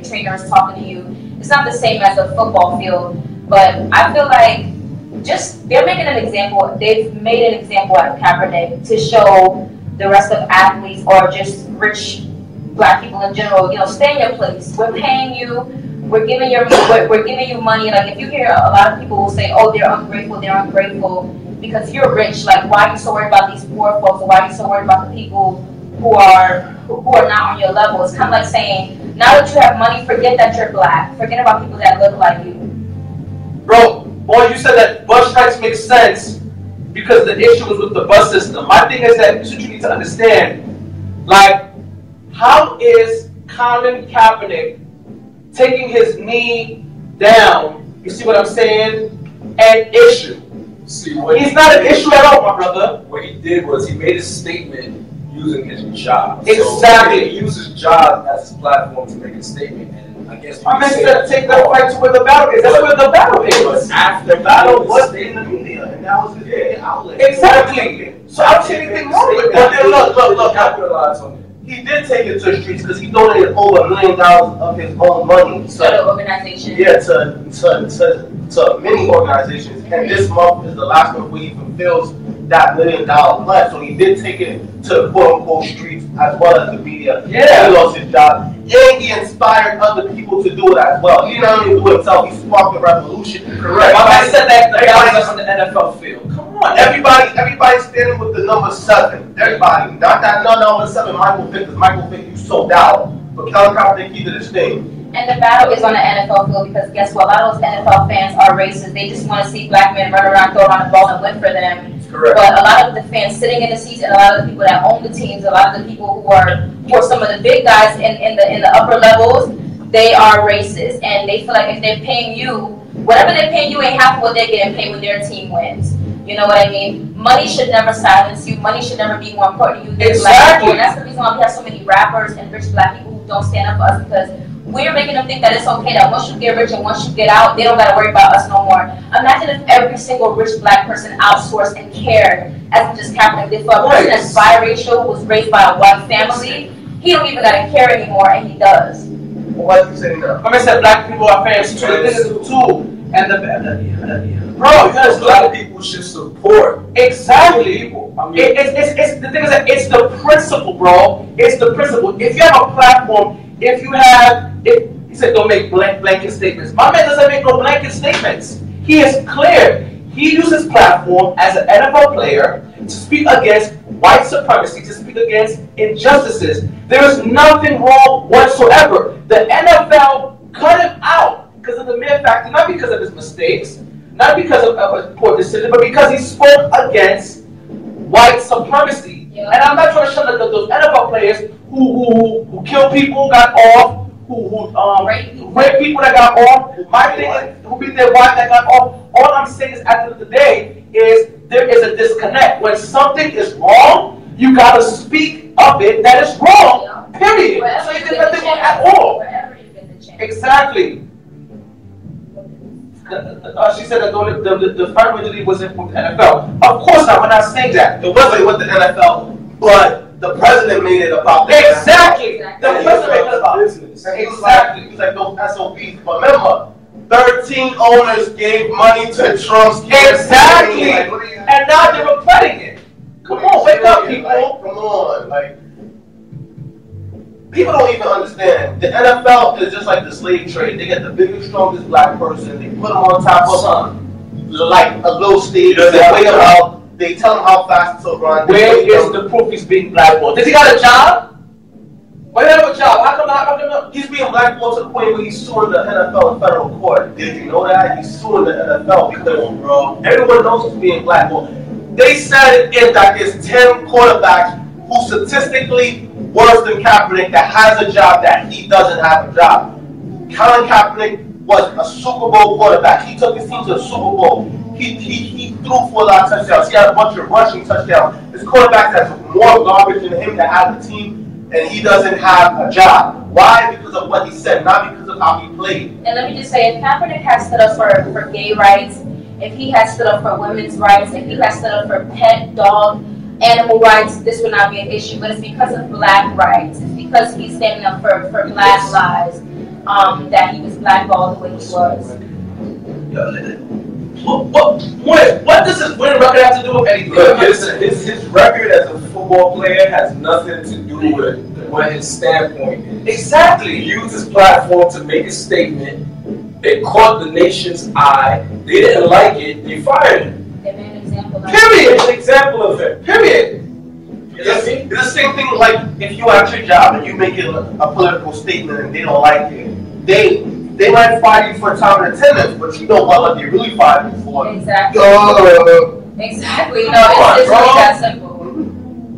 Speaker 3: trainer is talking to you. It's not the same as a football field, but I feel like they're making an example. They've made an example out of Kaepernick to show the rest of athletes or just rich black people in general, stay in your place. We're paying you. We're giving you money. Like, if you hear a lot of people will say, oh, they're ungrateful because you're rich. Like, why are you so worried about these poor folks? Or why are you so worried about the people who are not on your level? It's kind of like saying, now that you have money, forget that you're black. Forget about people that look like you.
Speaker 6: Bro, boy, you said that bus strikes make sense because the issue was with the bus system. My thing is that this is what you need to understand. Like, how is Colin Kaepernick taking his knee down, you see what I'm saying, an issue? He's not an issue at all, my brother.
Speaker 5: What he did was he made a statement using his job.
Speaker 6: Exactly.
Speaker 5: So he used his job as his platform to make a statement. And I guess
Speaker 6: I meant to take that fight to where the battle is. That's where the battle is.
Speaker 5: After
Speaker 7: The battle was in the media, and that was his big outlet.
Speaker 6: Exactly. So I don't see anything wrong with that.
Speaker 7: But then look,
Speaker 5: capitalize on it.
Speaker 7: he did take it to the streets because he donated over $1 million of his own money.
Speaker 3: To the organization.
Speaker 7: Yeah, to many organizations. And this month is the last month where he fulfills that $1 million pledge. So he did take it to the quote-unquote streets as well as the media.
Speaker 6: Yeah.
Speaker 7: He lost his job. And he inspired other people to do it as well. He didn't only do it himself, he sparked a revolution.
Speaker 6: Correct. My man said that the guy was on the NFL field. Come on.
Speaker 7: Everybody's standing with the number 7. Everybody. Not that number 7, Michael Vick, because Michael Vick, you sold out. But Colin Kaepernick, he did his thing.
Speaker 3: And the battle is on the NFL field because guess what? A lot of those NFL fans are racist. They just want to see black men run around, throw around the ball, and win for them.
Speaker 7: Correct.
Speaker 3: But a lot of the fans sitting in the seats and a lot of the people that own the teams, a lot of the people who are some of the big guys in the upper levels, they are racist. And they feel like if they're paying you, whatever they're paying you ain't half of what they're getting paid when their team wins. You know what I mean? Money should never silence you. Money should never be more important to you than black people. And that's the reason why we have so many rappers and rich black people who don't stand up for us, because we're making them think that it's okay that once you get rich and once you get out, they don't got to worry about us no more. Imagine if every single rich black person outsourced and cared as much as Kaepernick did. For a person that's biracial, who was raised by a white family, he don't even got to care anymore, and he does.
Speaker 7: What are you saying now?
Speaker 6: I said black people are fans too. This is too. And bro, because
Speaker 5: black people should support.
Speaker 6: Exactly.
Speaker 5: People.
Speaker 6: I mean, it's the thing is that it's the principle, bro. It's the principle. If you have a platform, he said don't make blanket statements. My man doesn't make no blanket statements. He is clear. He uses platform as an NFL player to speak against white supremacy, to speak against injustices. There is nothing wrong whatsoever. The NFL cut him out because of the mere fact, not because of his mistakes, not because of a poor decision, but because he spoke against white supremacy. Yeah. And I'm not trying to show that those NFL players who kill people got off, who rape people that got off, my thing is who beat their wife that got off. All I'm saying is at the end of the day is there is a disconnect. When something is wrong, you gotta speak of it that is wrong. Yeah. Period. So you get nothing wrong at all. Exactly. She said that the fight with the league wasn't with the NFL. Of course not. We're not saying that.
Speaker 7: It wasn't with the NFL, but the president made it about
Speaker 6: exactly. The president made it about
Speaker 7: business. Exactly. He was like those SOBs. But remember, 13 owners gave money to Trump's campaign.
Speaker 6: Exactly. And now they're regretting it. Come on, wake up, people.
Speaker 7: Come on, people don't even understand. The NFL is just like the slave trade. They get the biggest, strongest black person. They put them on top of like a little stage. They weigh them out. They tell him how fast to run.
Speaker 6: Where is the proof he's being blackballed? Does he got a job? Why do you have a job? How come
Speaker 7: he's being blackballed to the point where he's suing the NFL in federal court? Did you know that? He's suing the NFL because, bro, everyone knows he's being blackballed. They said that there's 10 quarterbacks who statistically worse than Kaepernick that has a job that he doesn't have a job. Colin Kaepernick was a Super Bowl quarterback. He took his team to the Super Bowl. He threw for a lot of touchdowns. He had a bunch of rushing touchdowns. This quarterback has more garbage than him that has a team, and he doesn't have a job. Why? Because of what he said, not because of how he played.
Speaker 3: And let me just say, if Kaepernick has stood up for gay rights, if he has stood up for women's rights, if he has stood up for pet, dog, animal rights, this would not be an issue. But it's because of black rights. It's because he's standing up for black lives that he was blackballed the way he was.
Speaker 6: What does his winning record have to do with anything?
Speaker 5: Look, his record as a football player has nothing to do with what his standpoint is.
Speaker 6: Exactly.
Speaker 5: He used his platform to make a statement. It caught the nation's eye. They didn't like it. They fired him.
Speaker 3: They made an example of
Speaker 6: Period.
Speaker 5: It's an example of it.
Speaker 6: Period.
Speaker 7: It's the same thing like if you at your job and you make a political statement and they don't like it. They might fire you for time and attendance, but you know what they really fired you for.
Speaker 3: Exactly. Exactly. No, it's really that simple.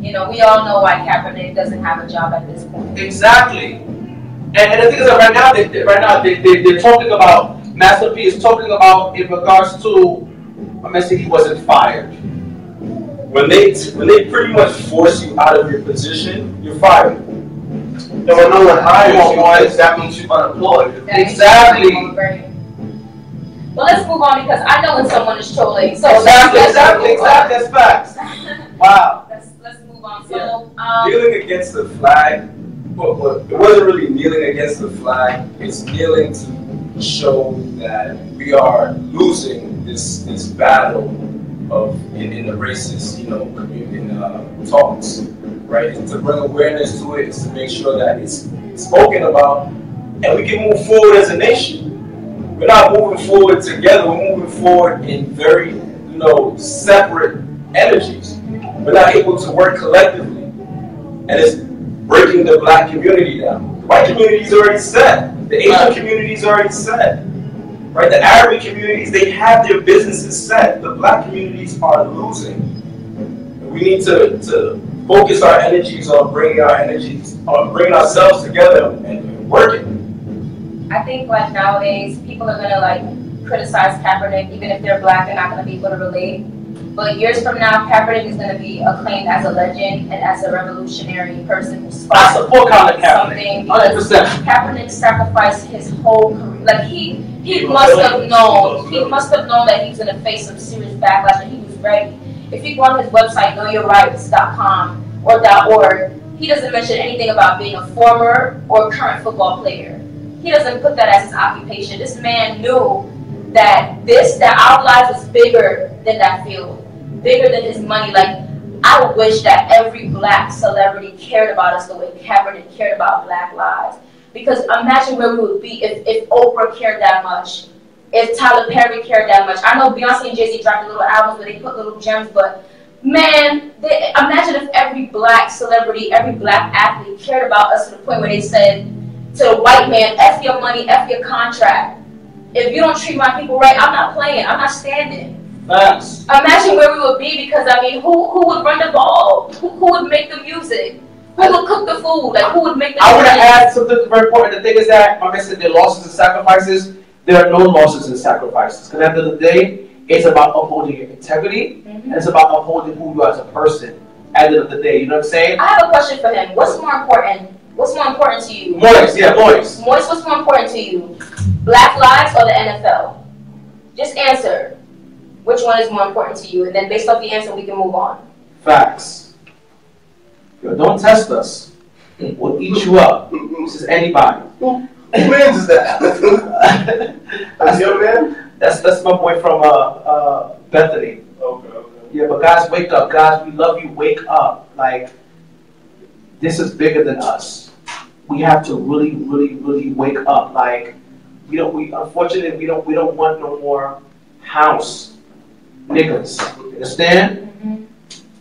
Speaker 3: You know, we all know why Kaepernick doesn't have a job at this point.
Speaker 6: Exactly. And the thing is that right now they're talking about, Master P is talking about in regards to, I'm going to say he wasn't fired.
Speaker 5: When they pretty much force you out of your position, you're fired.
Speaker 7: And when no one hires you, that means you're unemployed.
Speaker 6: Exactly.
Speaker 3: Well, let's move on because I know when someone is trolling. So
Speaker 6: exactly. That's facts. Wow.
Speaker 3: Let's move on. So
Speaker 5: kneeling against the flag, but it wasn't really kneeling against the flag. It's kneeling to show that we are losing this battle in the racist, talks, right? It's to bring awareness to it, it's to make sure that it's spoken about, and we can move forward as a nation. We're not moving forward together. We're moving forward in very, separate energies. We're not able to work collectively, and it's breaking the black community down. The white community is already set. The Asian community is already set. Right? The Arabic communities, they have their businesses set. The black communities are losing. We need to focus our energies on bringing ourselves together and working.
Speaker 3: I think nowadays people are gonna criticize Kaepernick, even if they're black, they're not gonna be able to relate. But years from now, Kaepernick is gonna be acclaimed as a legend and as a revolutionary person who
Speaker 6: I support Colin Kaepernick, 100%.
Speaker 3: Kaepernick sacrificed his whole career. He must have known that he was gonna face some serious backlash, and he was ready. If you go on his website, newyork.com or .org, he doesn't mention anything about being a former or current football player. He doesn't put that as his occupation. This man knew that our lives was bigger than that field, bigger than his money. I wish that every black celebrity cared about us the way Kaepernick cared about black lives. Because imagine where we would be if Oprah cared that much, if Tyler Perry cared that much. I know Beyonce and Jay-Z dropped little albums where they put little gems, but man, imagine if every black celebrity, every black athlete cared about us to the point where they said to the white man, F your money, F your contract. If you don't treat my people right, I'm not playing, I'm not standing.
Speaker 6: Facts.
Speaker 3: Imagine where we would be, because who would run the ball? Who would make the music? Who would cook the food? Who would make the
Speaker 6: I want to add something very important. The thing is that, my man said there are losses and sacrifices. There are no losses and sacrifices. Because at the end of the day, it's about upholding your integrity, and it's about upholding who you are as a person. At the end of the day, you know what I'm saying?
Speaker 3: I have a question for him. What's more important? What's more important to you?
Speaker 6: Moist, Moist.
Speaker 3: Moist, what's more important to you? Black lives or the NFL? Just answer. Which one is more important to you? And then based off the answer, we can move on.
Speaker 6: Facts. Yo, don't test us. We'll eat you up. This is anybody.
Speaker 7: Who wins is that? That's your man?
Speaker 6: That's my boy from Bethany.
Speaker 7: Okay.
Speaker 6: Yeah, but guys, wake up. Guys, we love you. Wake up. This is bigger than us. We have to really, really, really wake up. Unfortunately, we don't want no more house niggas. Understand?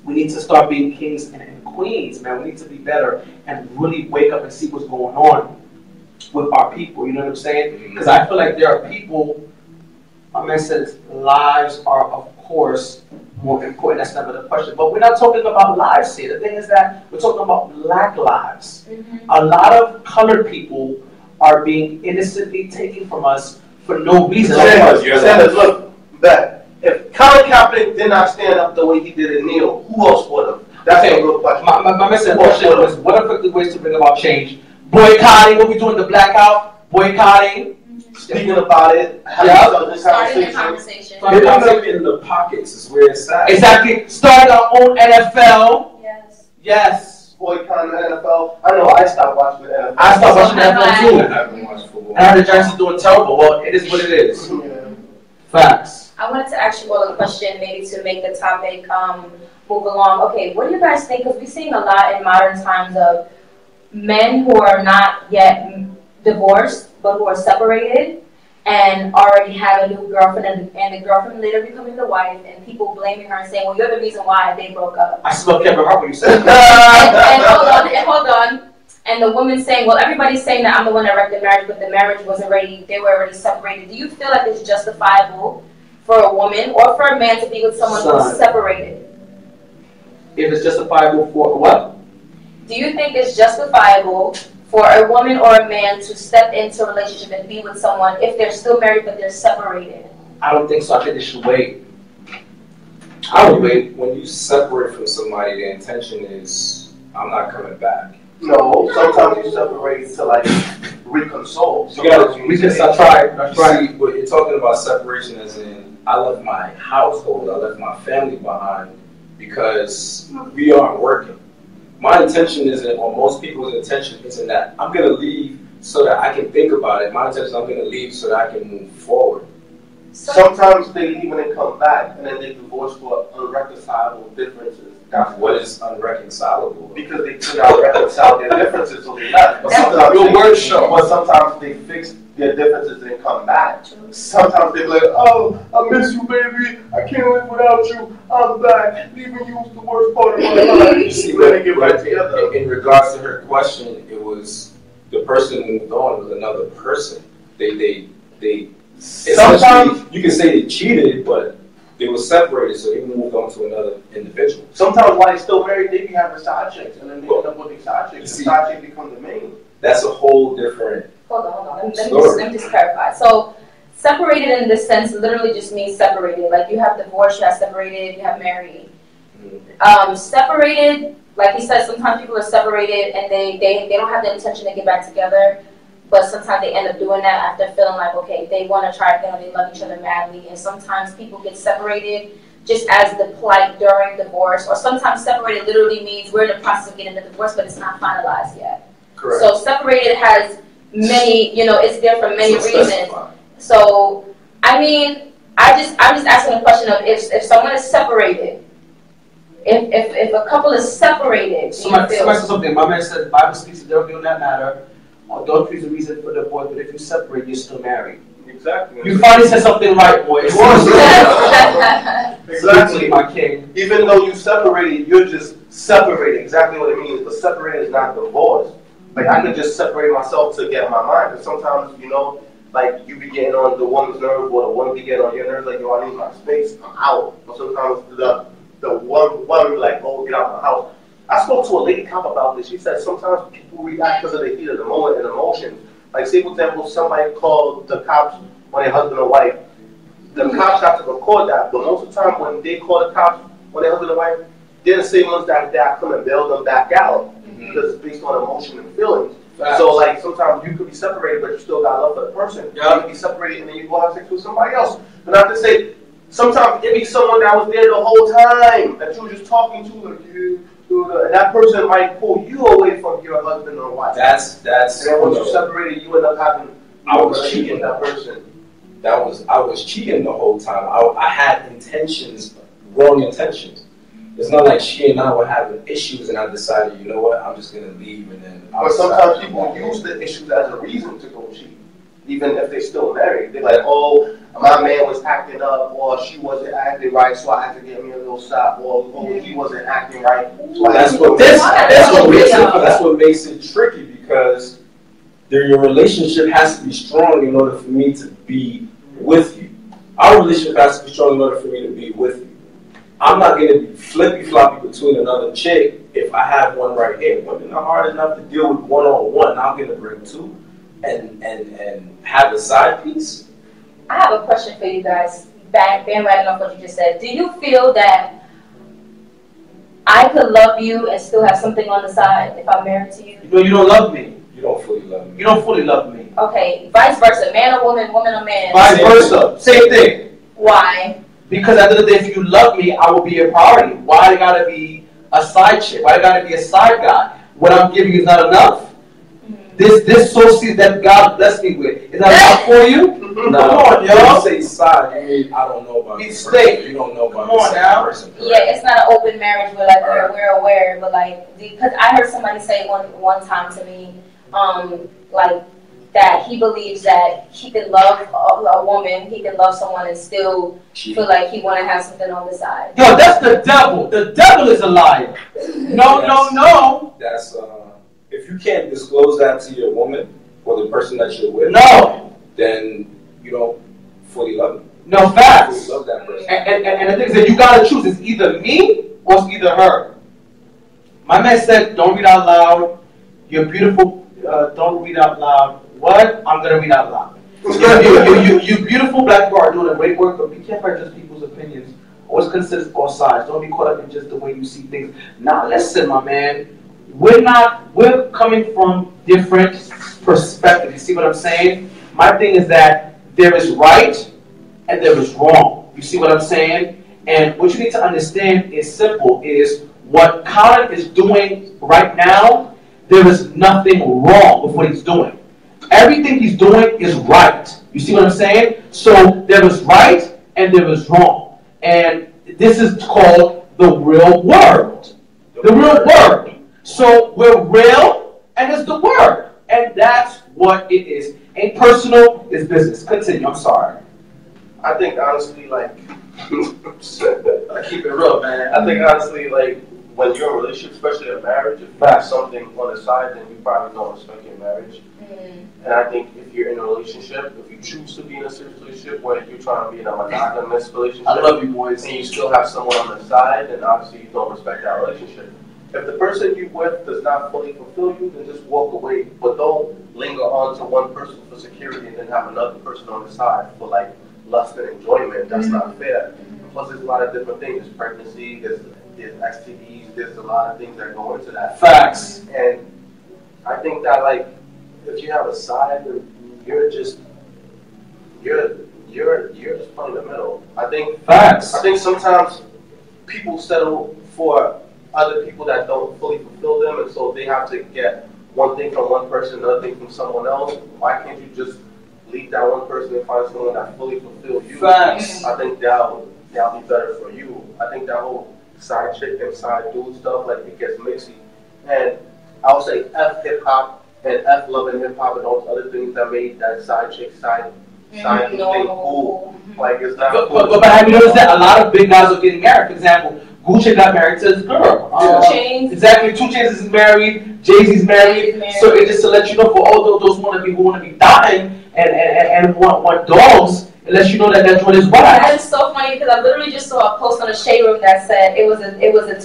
Speaker 6: We need to start being kings and queens, man. We need to be better and really wake up and see what's going on with our people. You know what I'm saying? Because I feel like there are people, my man says lives are, of course, more important. That's never the question. But we're not talking about lives here. The thing is that we're talking about black lives. A lot of colored people are being innocently taken from us for no reason.
Speaker 7: Sanders, look, that if Colin Kaepernick did not stand up the way he did in Neil, who else would have? That's a real question.
Speaker 6: My message was, what are effective ways to bring about change? Boycotting, what we doing, the blackout, boycotting.
Speaker 7: Speaking about it,
Speaker 3: starting the conversation.
Speaker 5: Getting up in the pockets is where it's at.
Speaker 6: Exactly. Starting our own NFL. Yes.
Speaker 7: Boycotting the NFL. I know I stopped watching the NFL.
Speaker 6: I stopped watching the NFL too.
Speaker 5: I haven't watched football.
Speaker 6: And I heard the Giants are doing terrible. Well, it is what it is. Facts.
Speaker 3: I wanted to ask you all a question, maybe to make the topic move along. Okay, what do you guys think? Because we're seeing a lot in modern times of men who are not yet divorced, but who are separated and already have a new girlfriend, and the girlfriend later becoming the wife, and people blaming her and saying, well, you're the reason why they broke up.
Speaker 6: I smell Kevin Hart when you said
Speaker 3: and hold on. And the woman saying, well, everybody's saying that I'm the one that wrecked the marriage, but the marriage wasn't ready, they were already separated. Do you feel like it's justifiable for a woman or for a man to be with someone who's separated?
Speaker 6: If it's justifiable for what?
Speaker 3: Do you think it's justifiable for a woman or a man to step into a relationship and be with someone if they're still married but they're separated?
Speaker 6: I don't think so. I think they should wait.
Speaker 5: I would wait. When you separate from somebody, the intention is, I'm not coming back.
Speaker 7: No, sometimes you separate to reconsole.
Speaker 5: You gotta reconcile. That's right. But you're talking about separation as in, I left my household, I left my family behind because we aren't working. My intention isn't, or most people's intention isn't that I'm going to leave so that I can think about it. My intention is I'm going to leave so that I can move forward.
Speaker 7: Sometimes they leave and they come back, and then they divorce for unreconcilable differences.
Speaker 5: That's what is unreconcilable.
Speaker 7: Because they could not reconcile their differences, so they left. But sometimes they fix their differences and come back. Sometimes they're like, oh, I miss you, baby. I can't live without you. I'm back. Leaving you was the worst part of my life.
Speaker 5: See,
Speaker 7: when they get back together.
Speaker 5: In regards to her question, it was the person moved on with another person. They sometimes you can say they cheated, but they were separated, so they moved on to another individual.
Speaker 7: Sometimes while they're still married, they be having side chicks, and then they end up with these side chicks. The side chick becomes the main.
Speaker 5: That's a whole different.
Speaker 8: Hold on. Let me just clarify. So, separated in this sense literally just means separated. Like you have divorced, you have separated, you have married. Separated, like he said, sometimes people are separated and they don't have the intention to get back together. But sometimes they end up doing that after feeling like, okay, they want to try again, or they love each other madly. And sometimes people get separated just as the plight during divorce. Or sometimes separated literally means we're in the process of getting the divorce, but it's not finalized yet.
Speaker 5: Correct.
Speaker 8: So separated has many, it's there for many reasons. So, I mean, I'm just asking the question of if someone is separated, if a couple is separated,
Speaker 6: somebody said something. My man said the Bible speaks to adultery on that matter. Adultery is the reason for divorce, but if you separate, you're still married.
Speaker 7: Exactly.
Speaker 6: You finally said something right, boy. Exactly, my king.
Speaker 7: Even though you separated, you're just separated. Exactly what it means. But separated is not divorce. Like I could just separate myself to get my mind. And sometimes, like you be getting on the woman's nerve, or the woman be getting on your nerves. Like, yo, I need my space. I'm out. But sometimes the one be like, oh, get out of my house. I spoke to a lady cop about this. She said sometimes people react because of the heat of the moment and emotions. Like, say, for example, somebody called the cops on their husband or wife. The cops have to record that. But most of the time when they call the cops on their husband or wife, they're the same ones that come and bail them back out. Because it's based on emotion and feelings. So, like, sometimes you could be separated, but you still got love for the person. You could be separated and then you go have sex with somebody else. But not to say, sometimes it be someone that was there the whole time that you were just talking to, like, and that person might pull you away from your husband or wife.
Speaker 5: That's.
Speaker 7: And then once you separated, you end up having.
Speaker 5: I was cheating
Speaker 7: that person.
Speaker 5: I was cheating the whole time. I had intentions, wrong intentions. It's not like she and I were having issues, and I decided, you know what, I'm just gonna leave, and then.
Speaker 7: But sometimes people use the issues as a reason to go cheat, even if they're still married. They're like, oh, my man was acting up, or she wasn't acting right, so I had to get me a little shot, or he wasn't acting right. So
Speaker 5: that's what makes it tricky, because your relationship has to be strong in order for me to be with you. Our relationship has to be strong in order for me to be with you. I'm not going to be flippy-floppy between another chick if I have one right here. Women are hard enough to deal with one-on-one. Now I'm going to bring two and have a side piece.
Speaker 8: I have a question for you guys, bandwagon off what you just said. Do you feel that I could love you and still have something on the side if I'm married to you?
Speaker 6: You don't love me.
Speaker 5: You don't fully love me.
Speaker 6: You don't fully love me.
Speaker 8: Okay, vice versa. Man or woman, woman or man.
Speaker 6: Vice versa. Same thing.
Speaker 8: Why?
Speaker 6: Because at the end of the day, if you love me, I will be a priority. Why it gotta be a side chick? Why it gotta be a side guy? What I'm giving you is not enough? This source that God blessed me with, is that enough for you?
Speaker 5: Come on, yo. You say side, you mean I don't know about this person. You don't know about this person.
Speaker 8: Yeah, it's not an open marriage where like we're aware, but like, because I heard somebody say one time to me, like, that he believes that he can love a woman, he can love someone and still feel like he want to have something on the side.
Speaker 6: Yo, that's the devil. The devil is a liar. No.
Speaker 5: That's, if you can't disclose that to your woman or the person that you're with, then you don't fully love them.
Speaker 6: No, facts.
Speaker 5: You fully love that person.
Speaker 6: And the thing is that you gotta choose. It's either me or it's either her. My man said, don't read out loud. You're beautiful. Don't read out loud. What? I'm gonna read out loud. You beautiful black girl are doing a great work, but be careful of just people's opinions. Always consider all sides. Don't be caught up in just the way you see things. Now listen, my man. We're coming from different perspectives. You see what I'm saying? My thing is that there is right and there is wrong. You see what I'm saying? And what you need to understand is simple, is what Colin is doing right now, there is nothing wrong with what he's doing. Everything he's doing is right. You see what I'm saying? So there is right and there is wrong. And this is called the real world. The real world. So we're real and it's the word. And that's what it is. Ain't personal, it's business. Continue, I'm sorry.
Speaker 7: I think honestly, like,
Speaker 6: I keep it real, man.
Speaker 7: I think honestly, like, when you're in a relationship, especially a marriage, if you have something on the side, then you probably don't respect your marriage. And I think if you're in a relationship, if you choose to be in a serious relationship where you're trying to be in a monogamous relationship,
Speaker 6: I love you, boys.
Speaker 7: And you still have someone on the side, then obviously you don't respect that relationship. If the person you with does not fully fulfill you, then just walk away. But don't linger on to one person for security and then have another person on the side for like lust and enjoyment. That's not fair. Plus, there's a lot of different things. There's pregnancy, there's STDs, there's a lot of things that go into that.
Speaker 6: Facts.
Speaker 7: And I think that like if you have a side, then you're just playing the middle. I think
Speaker 6: facts.
Speaker 7: I think sometimes people settle for other people that don't fully fulfill them, and so they have to get one thing from one person, another thing from someone else. Why can't you just leave that one person and find someone that fully fulfills you?
Speaker 6: Facts.
Speaker 7: I think that'll be better for you. I think that whole side chick and side dude stuff, like, it gets mixy. And I would say F hip hop and F love and hip hop and all those other things that made that side chick side dude thing cool. Like, it's not cool.
Speaker 6: But have you noticed that a lot of big guys are getting married? For example, Gucci got married to his girl.
Speaker 8: 2 Chainz.
Speaker 6: Exactly. 2 Chainz is married. Jay-Z's married. So it's just to let you know, for all those who want to be dying and want dogs, it lets you know that that joint is wild.
Speaker 8: That is so funny because I literally just saw a post on the Shade Room that said it was a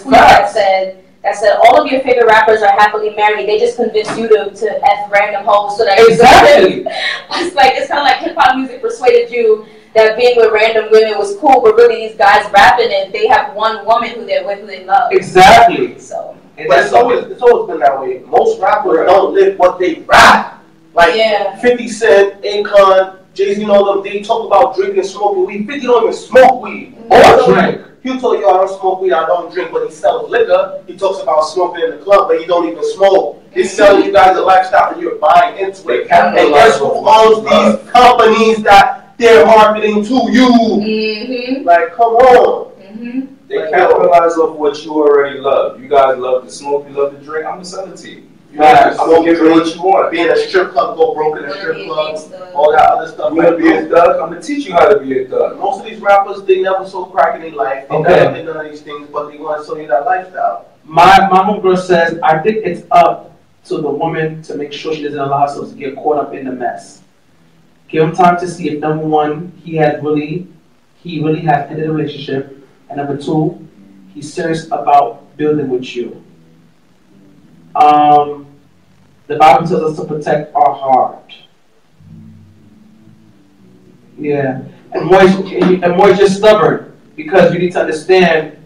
Speaker 8: tweet that said all of your favorite rappers are happily married. They just convinced you to F random hoes so that
Speaker 6: exactly.
Speaker 8: It's kind of like hip hop music persuaded you that being with random women was cool, but really these guys rapping it, they have one woman who they're with who they love.
Speaker 6: Exactly.
Speaker 8: So.
Speaker 7: But it's always been that way. Most rappers don't live what they rap. Like 50 Cent, Akon, Jay-Z, and all them, they talk about drinking and smoking weed. 50 don't even smoke weed.
Speaker 6: Or drink.
Speaker 7: He'll tell you, I don't smoke weed, I don't drink, but he sells liquor. He talks about smoking in the club, but he don't even smoke. He's selling you guys a lifestyle and you're buying into it. And guess who owns these companies that they're marketing to you? Like, come on.
Speaker 9: They capitalize off what you already love. You guys love to smoke, you love to drink, I'm gonna sell it to you. I'm gonna give you what you want.
Speaker 7: Be in a strip club, go broke in a strip club, all that other stuff.
Speaker 9: You wanna be a thug? I'm gonna teach you how to be a thug.
Speaker 7: Most of these rappers, they never sold crack in their life. They never did none of these things, but they want to sell you that lifestyle.
Speaker 6: My homegirl says, I think it's up to the woman to make sure she doesn't allow herself to get caught up in the mess. Give him time to see if, number one, he really has ended the relationship, and number two, he's serious about building with you. The Bible tells us to protect our heart. Yeah. And Moy's just stubborn because you need to understand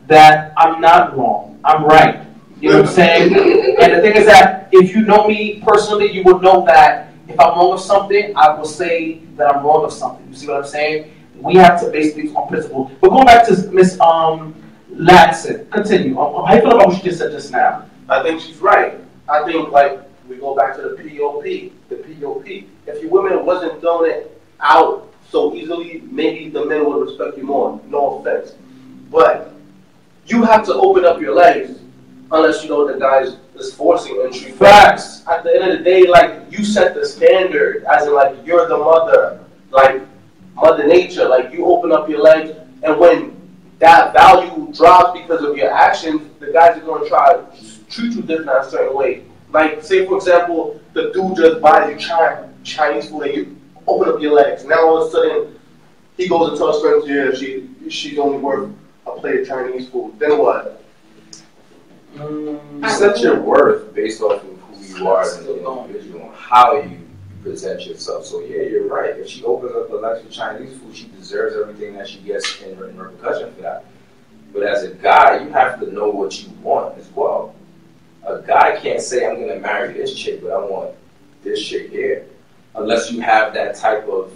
Speaker 6: that I'm not wrong. I'm right. You know what I'm saying? And the thing is that if you know me personally, you will know that if I'm wrong with something, I will say that I'm wrong with something. You see what I'm saying? We have to base things on principle. But going back to Miss Latson, continue. How do you feel about what she just said just now?
Speaker 7: I think she's right. I think, like, we go back to the POP. The POP. If your women wasn't throwing it out so easily, maybe the men would respect you more. No offense. But you have to open up your legs unless you know the guy is forcing entry.
Speaker 6: Facts.
Speaker 7: At the end of the day, like, you set the standard, as in, like, you're the mother, like, Mother Nature. Like, you open up your legs, and when that value drops because of your actions, the guys are going to try to treat you different in a certain way. Like, say, for example, the dude just buys you Chinese food, and you open up your legs. Now, all of a sudden, he goes and tells friends, yeah, she's only worth a plate of Chinese food. Then what?
Speaker 9: You set your worth based off of who you are as an individual and how you present yourself. So yeah, you're right. If she opens up a lunch for Chinese food, she deserves everything that she gets in repercussion for that. But as a guy, you have to know what you want as well. A guy can't say, I'm going to marry this chick, but I want this chick here. Unless you have that type of,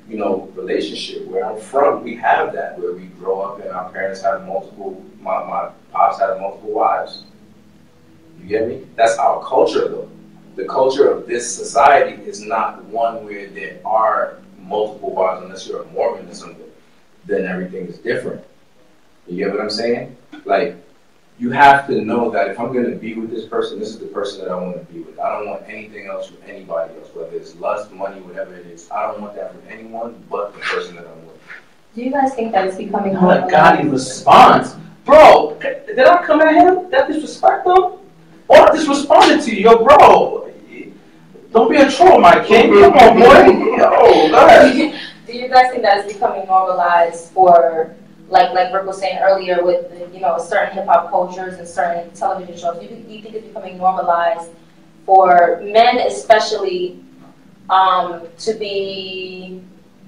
Speaker 9: relationship. Where I'm from, we have that, where we grow up and our parents have multiple, my pops had multiple wives. You get me? That's our culture, though. the culture of this society is not one where there are multiple wives, unless you're a Mormon or something, then everything is different. You get what I'm saying? Like, you have to know that if I'm going to be with this person, this is the person that I want to be with. I don't want anything else with anybody else, whether it's lust, money, whatever it is. I don't want that from anyone but the person that I'm with.
Speaker 8: Do you guys think that it's becoming
Speaker 6: What a godly response. Bro, did I come at him? That disrespect him? Or I just responded to you, yo, bro. Don't be a troll, my king. Come on, boy. Yo, go ahead.
Speaker 8: Do you guys think that it's becoming normalized for, like Rick was saying earlier, with certain hip hop cultures and certain television shows? Do you think it's becoming normalized for men, especially, to be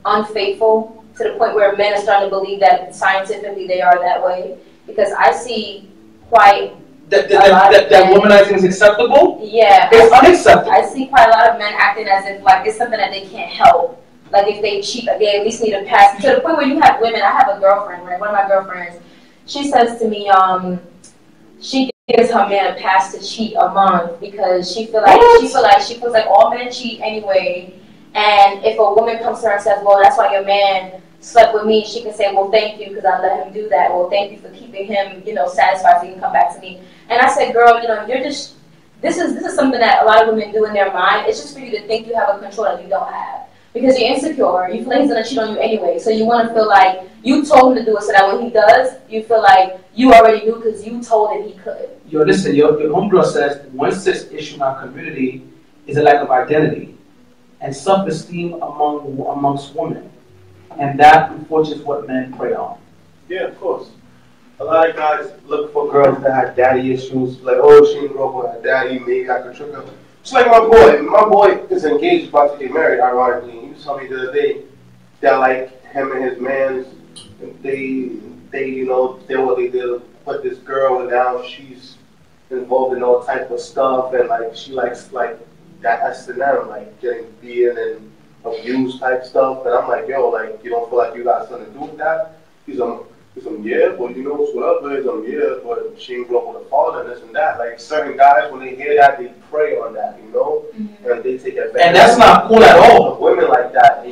Speaker 8: unfaithful to the point where men are starting to believe that scientifically they are that way? Because I see quite
Speaker 6: that womanizing is acceptable?
Speaker 8: Yeah.
Speaker 6: It's unacceptable.
Speaker 8: I see quite a lot of men acting as if like it's something that they can't help. Like if they cheat, they at least need a pass. To the point where you have women. I have a girlfriend, right? One of my girlfriends. She says to me, she gives her man a pass to cheat a month because she feels like all men cheat anyway. And if a woman comes to her and says, "Well, that's why your man slept with me," she can say, "Well, thank you because I let him do that. Well, thank you for keeping him, satisfied so he can come back to me." And I said, "Girl, you're just this is something that a lot of women do in their mind. It's just for you to think you have a control that you don't have. Because you're insecure, you feel like he's gonna cheat on you anyway. So you want to feel like you told him to do it, so that when he does, you feel like you already knew because you told him he could."
Speaker 6: Yo, listen, your homegirl says one such issue in our community is a lack of identity and self-esteem amongst women, and that, unfortunately, is what men prey on.
Speaker 7: Yeah, of course. A lot of guys look for girls that have daddy issues, like, oh, she didn't grow up with a daddy, maybe I could trick her. Just like my boy. My boy is engaged, about to get married, ironically. He was telling me the other day that, like, him and his man, they did what they did, put this girl, and now she's involved in all type of stuff, and, like, she likes, like, that S&M, like, getting beaten and abused type stuff. And I'm like, yo, like, you don't feel like you got something to do with that? He's yeah, but whatever, yeah, but she ain't grown up with a father and this and that. Like, certain guys, when they hear that, they prey on that,
Speaker 8: Mm-hmm.
Speaker 7: and they take advantage.
Speaker 6: And that's not cool at all.
Speaker 7: Women like that,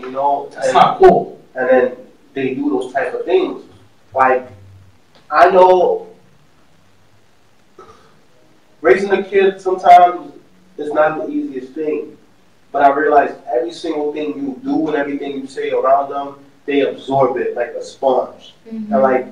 Speaker 6: That's not cool.
Speaker 7: And then they do those type of things. Like, I know raising a kid sometimes is not the easiest thing, but I realize every single thing you do and everything you say around them, they absorb it like a sponge.
Speaker 8: Mm-hmm.
Speaker 7: And like,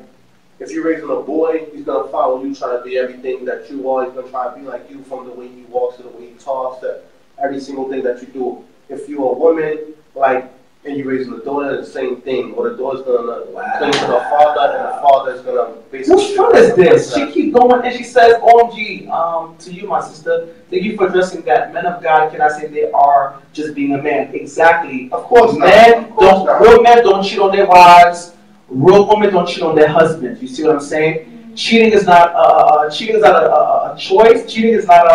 Speaker 7: if you're raising a boy, he's gonna follow you, trying to be everything that you are. He's gonna try to be like you, from the way he walks to the way he talks, to every single thing that you do. If you're a woman, like, and you're raising a daughter, the same thing. Or the daughter's gonna cling to the father, and the father's gonna basically.
Speaker 6: Whose friend is this? She keeps going and she says, "OMG, to you, my sister. Thank you for addressing that. Men of God cannot say they are just being a man." Exactly.
Speaker 7: Of course,
Speaker 6: real men don't cheat on their wives. Real women don't cheat on their husbands. You see what I'm saying? Cheating is not a choice. Cheating is not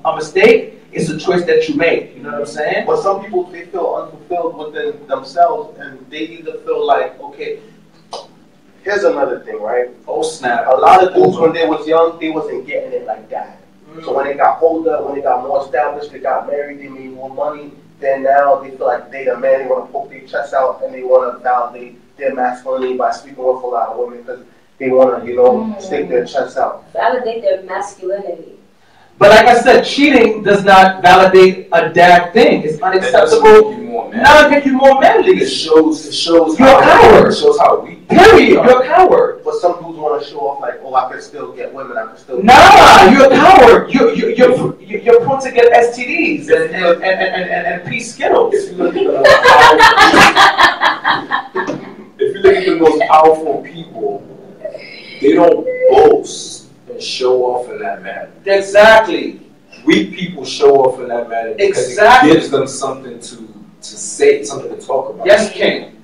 Speaker 6: a mistake. It's a choice that you make. You know what I'm saying?
Speaker 7: But some people, they feel unfulfilled within themselves, and they either feel like, okay, here's another thing, right?
Speaker 6: Oh snap!
Speaker 7: A lot of dudes, when they was young, they wasn't getting it like that. So when they got older, when they got more established, they got married, they made more money. Then now they feel like they the man. They want to poke their chest out, and they want to validate their masculinity by sleeping with a lot of women because they want to, stick their chest out.
Speaker 8: Validate their masculinity.
Speaker 6: But like I said, cheating does not validate a damn thing. It's unacceptable. Now make you more manly.
Speaker 9: It shows
Speaker 6: you're a coward.
Speaker 9: It shows how weak.
Speaker 6: Period. You're a coward.
Speaker 7: But some dudes want to show off like, oh, I can still get women. I can still.
Speaker 6: Nah, you're a coward. You're prone to get STDs and pee Skittles.
Speaker 9: If you look at the most powerful people, they don't boast and show off in that manner.
Speaker 6: Exactly.
Speaker 9: Weak people show off in that manner because
Speaker 6: Exactly.
Speaker 9: it gives them something to say, something to talk about.
Speaker 6: Yes, King.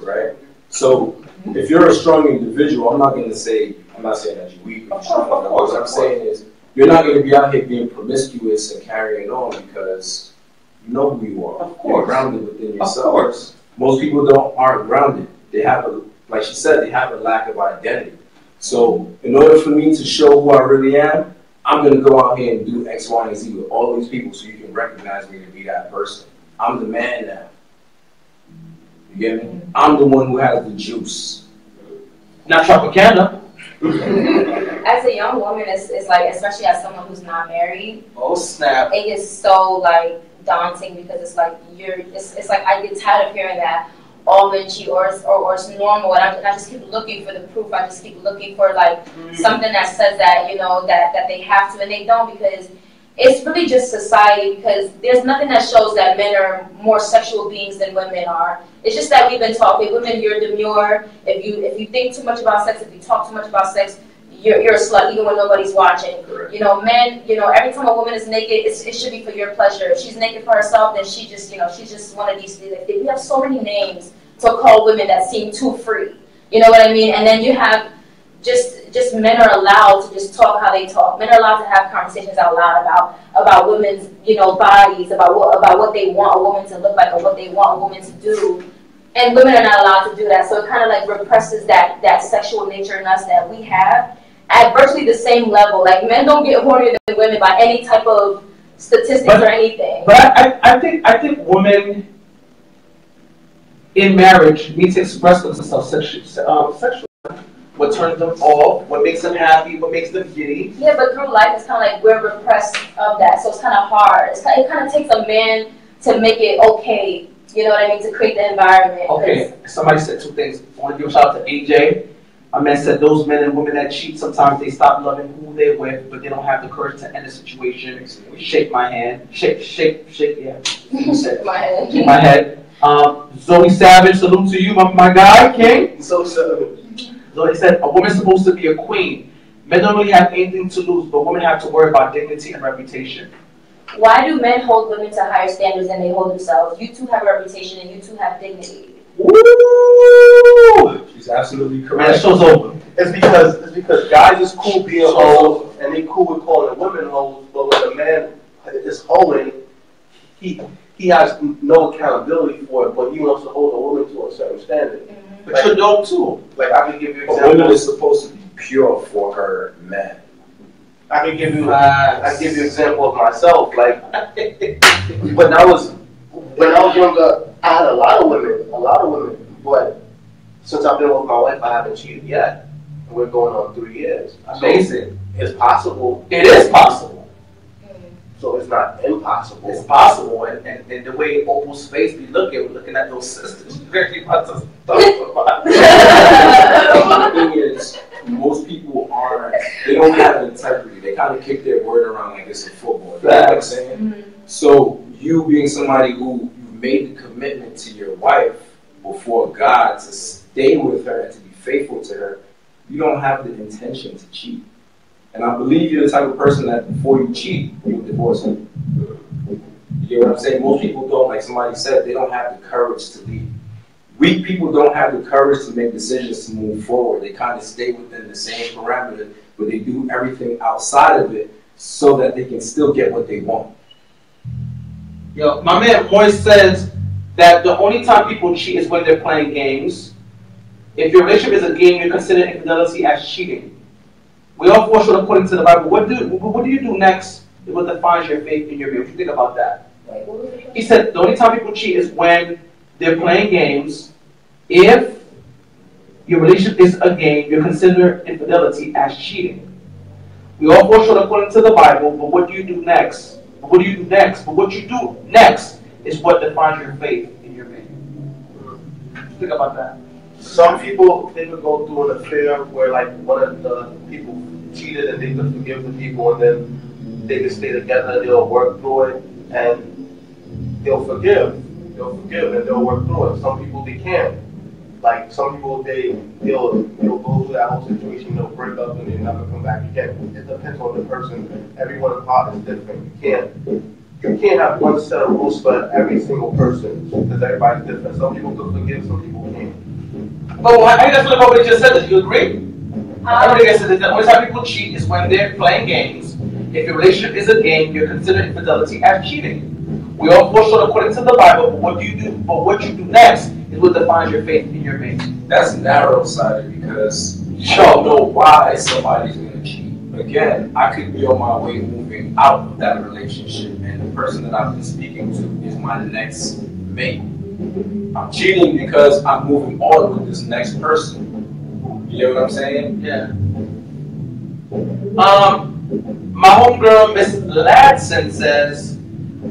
Speaker 9: Right? So if you're a strong individual, I'm not saying that you're weak or strong. What I'm saying is you're not going to be out here being promiscuous and carrying on because you know who you are.
Speaker 6: Of course.
Speaker 9: You're grounded within yourself.
Speaker 6: Of course.
Speaker 9: Most people aren't grounded. They have like she said, they have a lack of identity. So in order for me to show who I really am, I'm going to go out here and do X, Y, and Z with all these people so you can recognize me to be that person. I'm the man now. You get me? I'm the one who has the juice.
Speaker 6: Not Tropicana.
Speaker 8: As a young woman, it's like, especially as someone who's not married,
Speaker 6: Oh snap.
Speaker 8: it is so like daunting because it's like it's like I get tired of hearing that all men cheat or it's normal, and I just keep looking for the proof. I just keep looking for like something that says that, you know, that they have to, and they don't, because it's really just society, because there's nothing that shows that men are more sexual beings than women are. It's just that we've been taught, okay, women, you're demure. If you think too much about sex, if you talk too much about sex, you're a slut even when nobody's watching.
Speaker 9: Correct.
Speaker 8: You know, men, you know, every time a woman is naked, it should be for your pleasure. If she's naked for herself, then she just, you know, she's just one of these. We have so many names to call women that seem too free. You know what I mean? And then you have just men are allowed to just talk how they talk. Men are allowed to have conversations out loud about women's, you know, bodies, about what they want a woman to look like or what they want a woman to do. And women are not allowed to do that. So it kind of like represses that sexual nature in us that we have at virtually the same level. Like, men don't get hornier than women by any type of statistics or anything.
Speaker 6: But I think women in marriage need to express themselves sexually. What turns them off, what makes them happy, what makes them giddy.
Speaker 8: Yeah, but through life, it's kind of like we're repressed of that. So it's kind of hard. It kind of takes a man to make it okay, you know what I mean, to create the environment.
Speaker 6: Okay, somebody said two things. I want to give a shout out to AJ. A man said those men and women that cheat, sometimes they stop loving who they're with, but they don't have the courage to end the situation. Shake my hand. Shake, yeah.
Speaker 8: Shake my head.
Speaker 6: Shake my head. Zoe Savage, salute to you, my guy, King.
Speaker 7: So
Speaker 6: Zoe said, a woman's supposed to be a queen. Men don't really have anything to lose, but women have to worry about dignity and reputation.
Speaker 8: Why do men hold women to higher standards than they hold themselves? You two have a reputation and you two have dignity.
Speaker 6: Woo!
Speaker 9: She's absolutely correct.
Speaker 6: Man, that show's over.
Speaker 7: it's because guys is cool being hoes and they cool with calling women hoes, but when a man is hoeing, he has no accountability for it, but he wants to hold a woman to a certain standard.
Speaker 6: But you're dope too.
Speaker 7: Like, I can give you
Speaker 9: But
Speaker 7: examples.
Speaker 9: women is supposed to be pure for her man.
Speaker 7: I can give you an example of myself. Like, when I was younger, I had a lot of women, but since I've been with my wife, I haven't cheated yet. And we're going on 3 years.
Speaker 6: Amazing.
Speaker 7: So it's possible.
Speaker 6: It is possible.
Speaker 7: So it's not impossible.
Speaker 6: It's possible, and the way Opal's face be looking at those sisters, she's really about to stop about
Speaker 9: The thing is, most people they don't have integrity. They kind of kick their word around like it's a football. You know what I'm saying?
Speaker 8: Mm-hmm.
Speaker 9: So you being somebody who made the commitment to your wife before God to stay with her and to be faithful to her, you don't have the intention to cheat. And I believe you're the type of person that before you cheat, you divorce him. You get what I'm saying? Most people don't, like somebody said, they don't have the courage to leave. Weak people don't have the courage to make decisions to move forward. They kind of stay within the same parameter, but they do everything outside of it so that they can still get what they want.
Speaker 6: Yo, my man Moise says that the only time people cheat is when they're playing games. If your relationship is a game, you consider infidelity as cheating. We all fall short according to the Bible. What do you do next? It will define your faith in your view. What do you think about that? He said the only time people cheat is when they're playing games. If your relationship is a game, you consider infidelity as cheating. We all fall short according to the Bible, but what do you do next? But what do you do next? But what you do next is what defines your faith in your faith. What do you think about that?
Speaker 7: Some people, they could go through an affair where, like, one of the people cheated and they could forgive the people, and then they could stay together, they'll work through it, and they'll forgive, and they'll work through it. Some people, they can't. Like, some people, they'll go through that whole situation, they'll break up, and they'll never come back again. It depends on the person. Everyone's heart is different. You can't have one set of rules for every single person, because everybody's different. Some people can forgive, some people can't.
Speaker 6: But I think that's what nobody just said. Do you agree? Everybody said that the only time people cheat is when they're playing games. If your relationship is a game, you're considered infidelity as cheating. We all fall short according to the Bible, but what you do next is what defines your faith in your mate.
Speaker 9: That's narrow-sided because you don't know why somebody's going to cheat. again, I could be on my way moving out of that relationship, and the person that I've been speaking to is my next mate. I'm cheating because I'm moving on with this next person. You get what I'm saying?
Speaker 6: Yeah. My homegirl, Miss Ladson, says,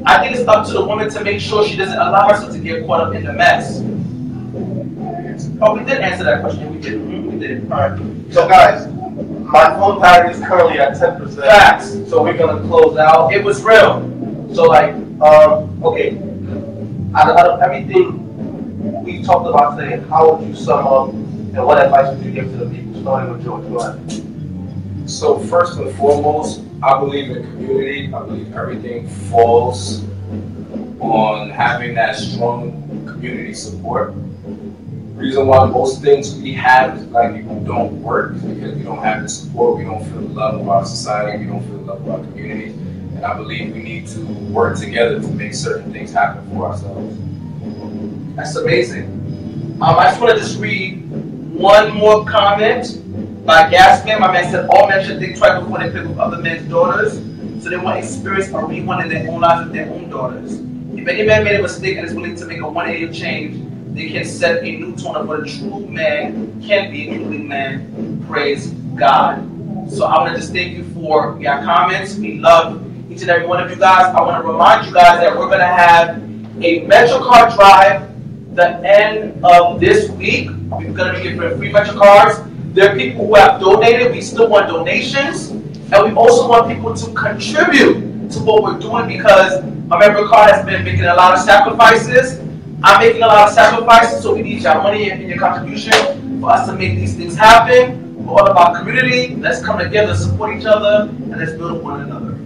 Speaker 6: I think it's up to the woman to make sure she doesn't allow herself to get caught up in the mess. Oh, we did answer that question. We did. We did. All right.
Speaker 7: So guys, my phone battery is currently at 10%.
Speaker 6: Facts.
Speaker 7: So we're gonna close out.
Speaker 6: It was real.
Speaker 7: So like, okay, out of everything we talked about today, how would you sum up and what advice would you give to the people? Starting with George. Go ahead.
Speaker 9: So first and foremost, I believe in community. I believe everything falls on having that strong community support. The reason why most things we have as Black people don't work is because we don't have the support, we don't feel the love of our society, we don't feel the love of our community. And I believe we need to work together to make certain things happen for ourselves.
Speaker 6: That's amazing. I just want to just read one more comment by Gasman. My man said, all men should think twice before they pick up other men's daughters, so they won't experience or read in their own lives with their own daughters. If any man made a mistake and is willing to make a 180 change, they can set a new tone of what a true man can be, a truly man. Praise God. So I want to just thank you for your comments. We love each and every one of you guys. I want to remind you guys that we're going to have a MetroCard drive the end of this week. We're going to be giving free MetroCards. There are people who have donated. We still want donations. And we also want people to contribute to what we're doing, because MetroCard has been making a lot of sacrifices. I'm making a lot of sacrifices, so we need your money and your contribution for us to make these things happen. We're all about community. Let's come together, support each other, and let's build one another.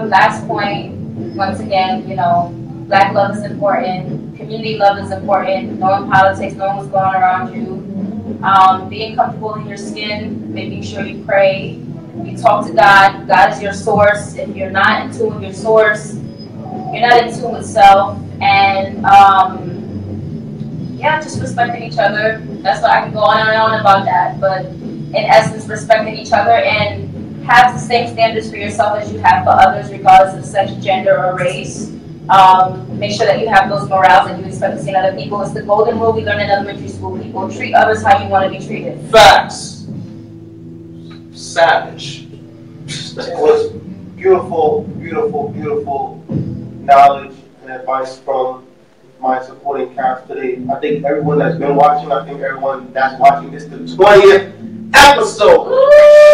Speaker 8: Last point, once again, you know, Black love is important, community love is important, knowing politics, knowing what's going on around you, being comfortable in your skin, making sure you pray, you talk to God. God is your source. If you're not in tune with your source, you're not in tune with self, and yeah, just respecting each other. That's why I can go on and on about that, but in essence, respecting each other and have the same standards for yourself as you have for others, regardless of sex, gender, or race. Make sure that you have those morals that you expect to see in other people. It's the golden rule we learn in elementary school. People treat others how you want to be treated.
Speaker 6: Facts. Savage.
Speaker 7: It was beautiful, beautiful, beautiful knowledge and advice from my supporting cast today. I think everyone that's been watching, I think everyone that's watching this the 20th episode.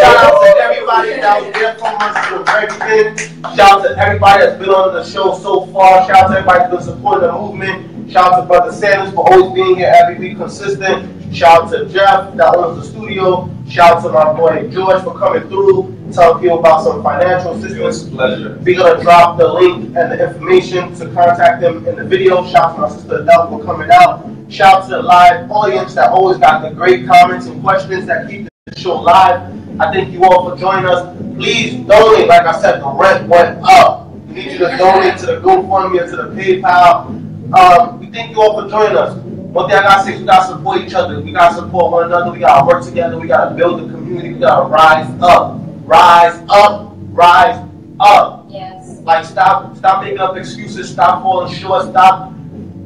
Speaker 7: Shout out to everybody that was there from us from the very beginning. Shout out to everybody that's been on the show so far. Shout out to everybody that's been supporting the movement. Shout out to Brother Sanders for always being here every week consistent. Shout out to Jeff that owns the studio. Shout out to my boy George for coming through, telling people about some financial assistance.
Speaker 9: Pleasure.
Speaker 7: We're going to drop the link and the information to contact them in the video. Shout out to my sister Adele for coming out. Shout out to the live audience that always got the great comments and questions that keep the show live. I thank you all for joining us. Please donate. Like I said, the rent went up. We need you to donate to the GoFundMe or to the PayPal. We thank you all for joining us. One thing I gotta say is we gotta support each other. We gotta support one another. We gotta work together. We gotta build a community. We gotta rise up. Rise up. Rise up.
Speaker 8: Yes.
Speaker 7: Like stop making up excuses. Stop falling short.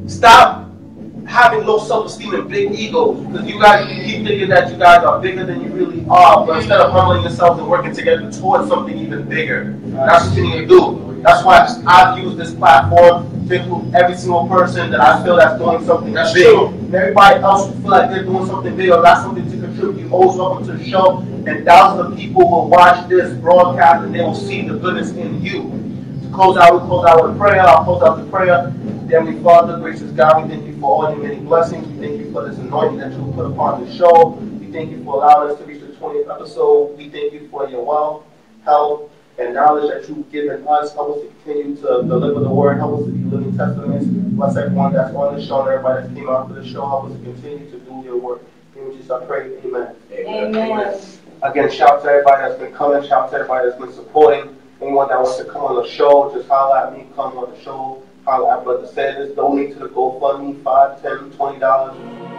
Speaker 7: Stop having low self-esteem and big egos, because you guys keep thinking that you guys are bigger than you really are, but instead of humbling yourselves and working together towards something even bigger, that's what you need to do. That's why I've used this platform to include every single person that I feel that's doing something that's big. And everybody else who feel like they're doing something big or got something to contribute, always welcome to the show, and thousands of people will watch this broadcast and they will see the goodness in you. To close out, we close out with a prayer. I'll close out the prayer. Heavenly Father, gracious God, we thank you for all your many blessings. We thank you for this anointing that you put upon the show. We thank you for allowing us to reach the 20th episode. We thank you for your wealth, health, and knowledge that you've given us. Help us to continue to deliver the word. Help us to be living testaments. Bless everyone that's on the show and everybody that came out for the show. Help us to continue to do your work. In Jesus I pray, amen.
Speaker 8: Amen.
Speaker 7: Again, shout out to everybody that's been coming. Shout out to everybody that's been supporting. Anyone that wants to come on the show, just holler at me, come on the show. Holler at Brother Sanders, donate to the GoFundMe, $5, $10, $20.